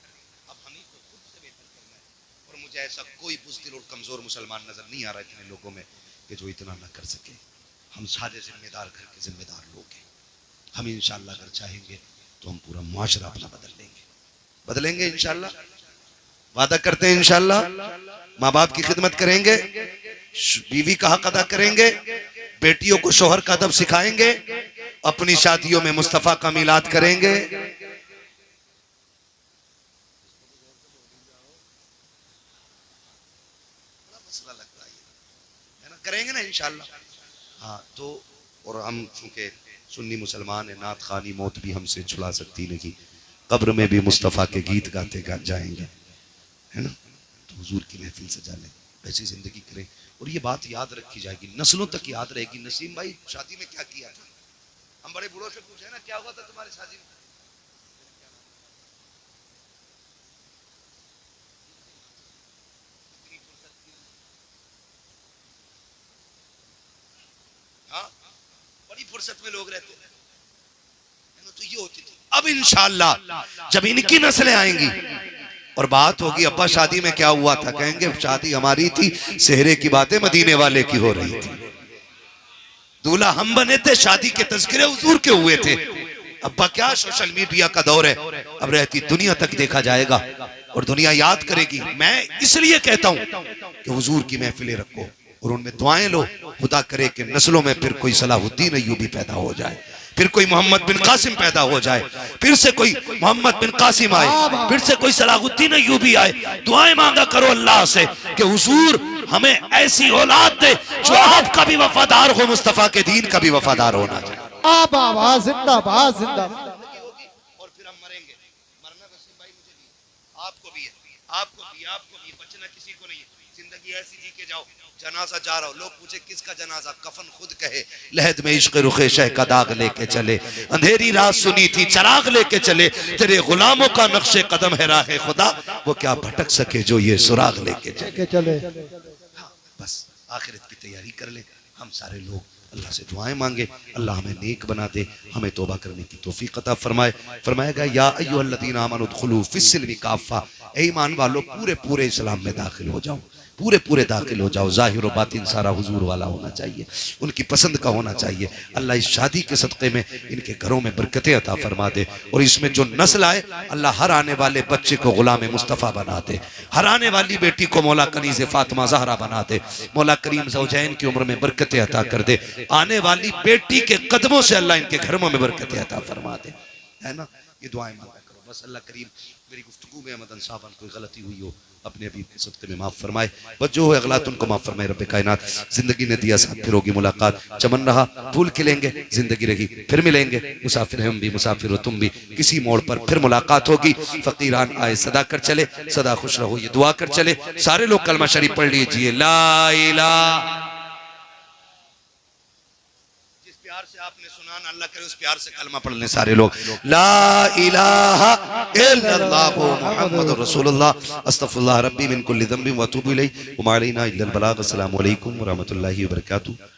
अब हम ही को खुद से बेहतर करना है। और मुझे ऐसा कोई बुज़दिल और कमजोर मुसलमान नजर नहीं आ रहा इतने लोगों में कि जो इतना ना कर सके। हम सारे जिम्मेदार घर के जिम्मेदार लोग हैं। हम इंशाअल्लाह अगर चाहेंगे तो हम पूरा मुआशरा अपना बदलेंगे इंशाअल्लाह। वादा करते हैं इंशाअल्लाह। माँ बाप की खिदमत करेंगे, बीवी का हक अदा करेंगे, बेटियों को शोहर का अदब सिखाएंगे, अपनी शादियों में मुस्तफा का मिलाद करेंगे। मसला लगता है ना, करेंगे ना इंशाअल्लाह। हाँ तो और हम चूंकि सुन्नी मुसलमान है, नात खानी मौत भी हमसे छुड़ा सकती नहीं, कब्र में भी मुस्तफ़ा के गीत गाते जाएंगे, है ना। तो हुजूर की महफिल सजा लें, ऐसी जिंदगी करें। और ये बात याद रखी जाएगी, नस्लों तक याद रहेगी। नसीम भाई शादी में क्या किया था? हम बड़े बूढ़ों से पूछे ना क्या हुआ था तुम्हारी शादी में? हाँ, बड़ी फुर्सत में लोग रहते हैं, तो ये होती थी। अब इंशाअल्लाह जब इनकी नस्लें आएंगी और बात होगी अब्बा शादी में क्या हुआ था, कहेंगे शादी हमारी थी, सेहरे की बातें मदीने वाले की हो रही थी, दूल्हा हम बने थे, शादी के तज़किरे हुजूर के हुए थे। अब्बा क्या सोशल मीडिया का दौर है, अब रहती दुनिया तक देखा जाएगा और दुनिया याद करेगी। मैं इसलिए कहता हूं कि हुजूर की महफिलें रखो और उनमें दुआएं लो, खुदा करे कि नस्लों में फिर कोई सलाहुद्दीन अय्यूबी पैदा हो जाए, फिर कोई मोहम्मद बिन कासिम पैदा हो जाए, फिर से कोई मोहम्मद बिन कासिम आए, फिर से कोई सलाहुद्दीन अय्यूबी आए। दुआएं मांगा करो अल्लाह से कि हुजूर हमें ऐसी औलाद दे जो आपका भी वफादार हो, मुस्तफा के दीन का भी वफादार होना चाहिए। जिंदाबाद जिंदाबाद जिंदाबाद। और फिर हम मरेंगे, मरना नसीब भाई मुझे भी, आपको भी है, आपको भी, आपको भी, बचना किसी को नहीं है। जिंदगी ऐसी जी के जाओ, जनाजा जा रहा हो, लोग पूछे किसका जनाजा, कफन खुद कहे, लहद में इश्क रुखे शह का दाग लेके चले, अंधेरी रात सुनी थी चिराग लेके चले, तेरे गुलामों का नक्शे कदम है राह खुदा, वो क्या भटक सके जो ये सुराग लेके चले। बस आखिरत की तैयारी कर ले। हम सारे लोग अल्लाह से दुआएं मांगे, अल्लाह हमें नेक बना दे, हमें तौबा करने की तौफीक अता फरमाए। फरमाएगा या अय्युहल्लज़ीना आमनू उदखुलू फिस्सिल्मी काफ़ा, ऐ ईमान वालों पूरे पूरे इस्लाम में दाखिल हो जाओ, पूरे पूरे दाखिल हो जाओ। ज़ाहिर व बातिन सारा हुजूर वाला होना चाहिए, उनकी पसंद का होना चाहिए। अल्लाह इस शादी के सदक़े में इनके घरों में बरकतें अता फरमा दे और इसमें जो नस्ल आए अल्लाह हर आने वाले बच्चे को गुलाम मुस्तफ़ा बना दे, हर आने वाली बेटी को मौला कनीज़ फ़ातिमा ज़हरा बना दे, मौला करीम ज़ौजैन की उम्र में बरकतें अता कर दे, आने वाली बेटी के कदमों से अल्लाह इनके घरों में बरकतें अता फरमा दे, है ना। ये दुआएं मांगा करो। बस अल्लाह करीम मेरी गुफ्तगू में मदन साहब कोई गलती हुई हो अपने अभी सत्ते में माफ फरमाए, बस जो है अगला उनको माफ फरमाए। रब्बे कायनात जिंदगी ने दिया साथ, फिर होगी मुलाकात, चमन रहा फूल खिलेंगे, जिंदगी रही फिर मिलेंगे, मुसाफिर हम भी मुसाफिर हो तुम भी, किसी मोड़ पर फिर मुलाकात होगी। फकीरान आए सदा कर चले, सदा खुश रहो ये दुआ कर चले। सारे लोग कलमा शरीफ पढ़ लीजिए, ला इलाहा। जिस प्यार से आपने सुना ना, अल्लाह करे उस प्यार से कलमा पढ़ लें सारे लोग, ला इलाहा इल्लल्लाह मुहम्मदुर रसूलुल्लाह अस्तगफिरुल्लाह रब्बी मिन कुल्ली ज़ंबिन व अतूबु इलैहि व मा अलैना इल्लल बलाग। अस्सलामु अलैकुम व रहमतुल्लाहि व बरकातुहू।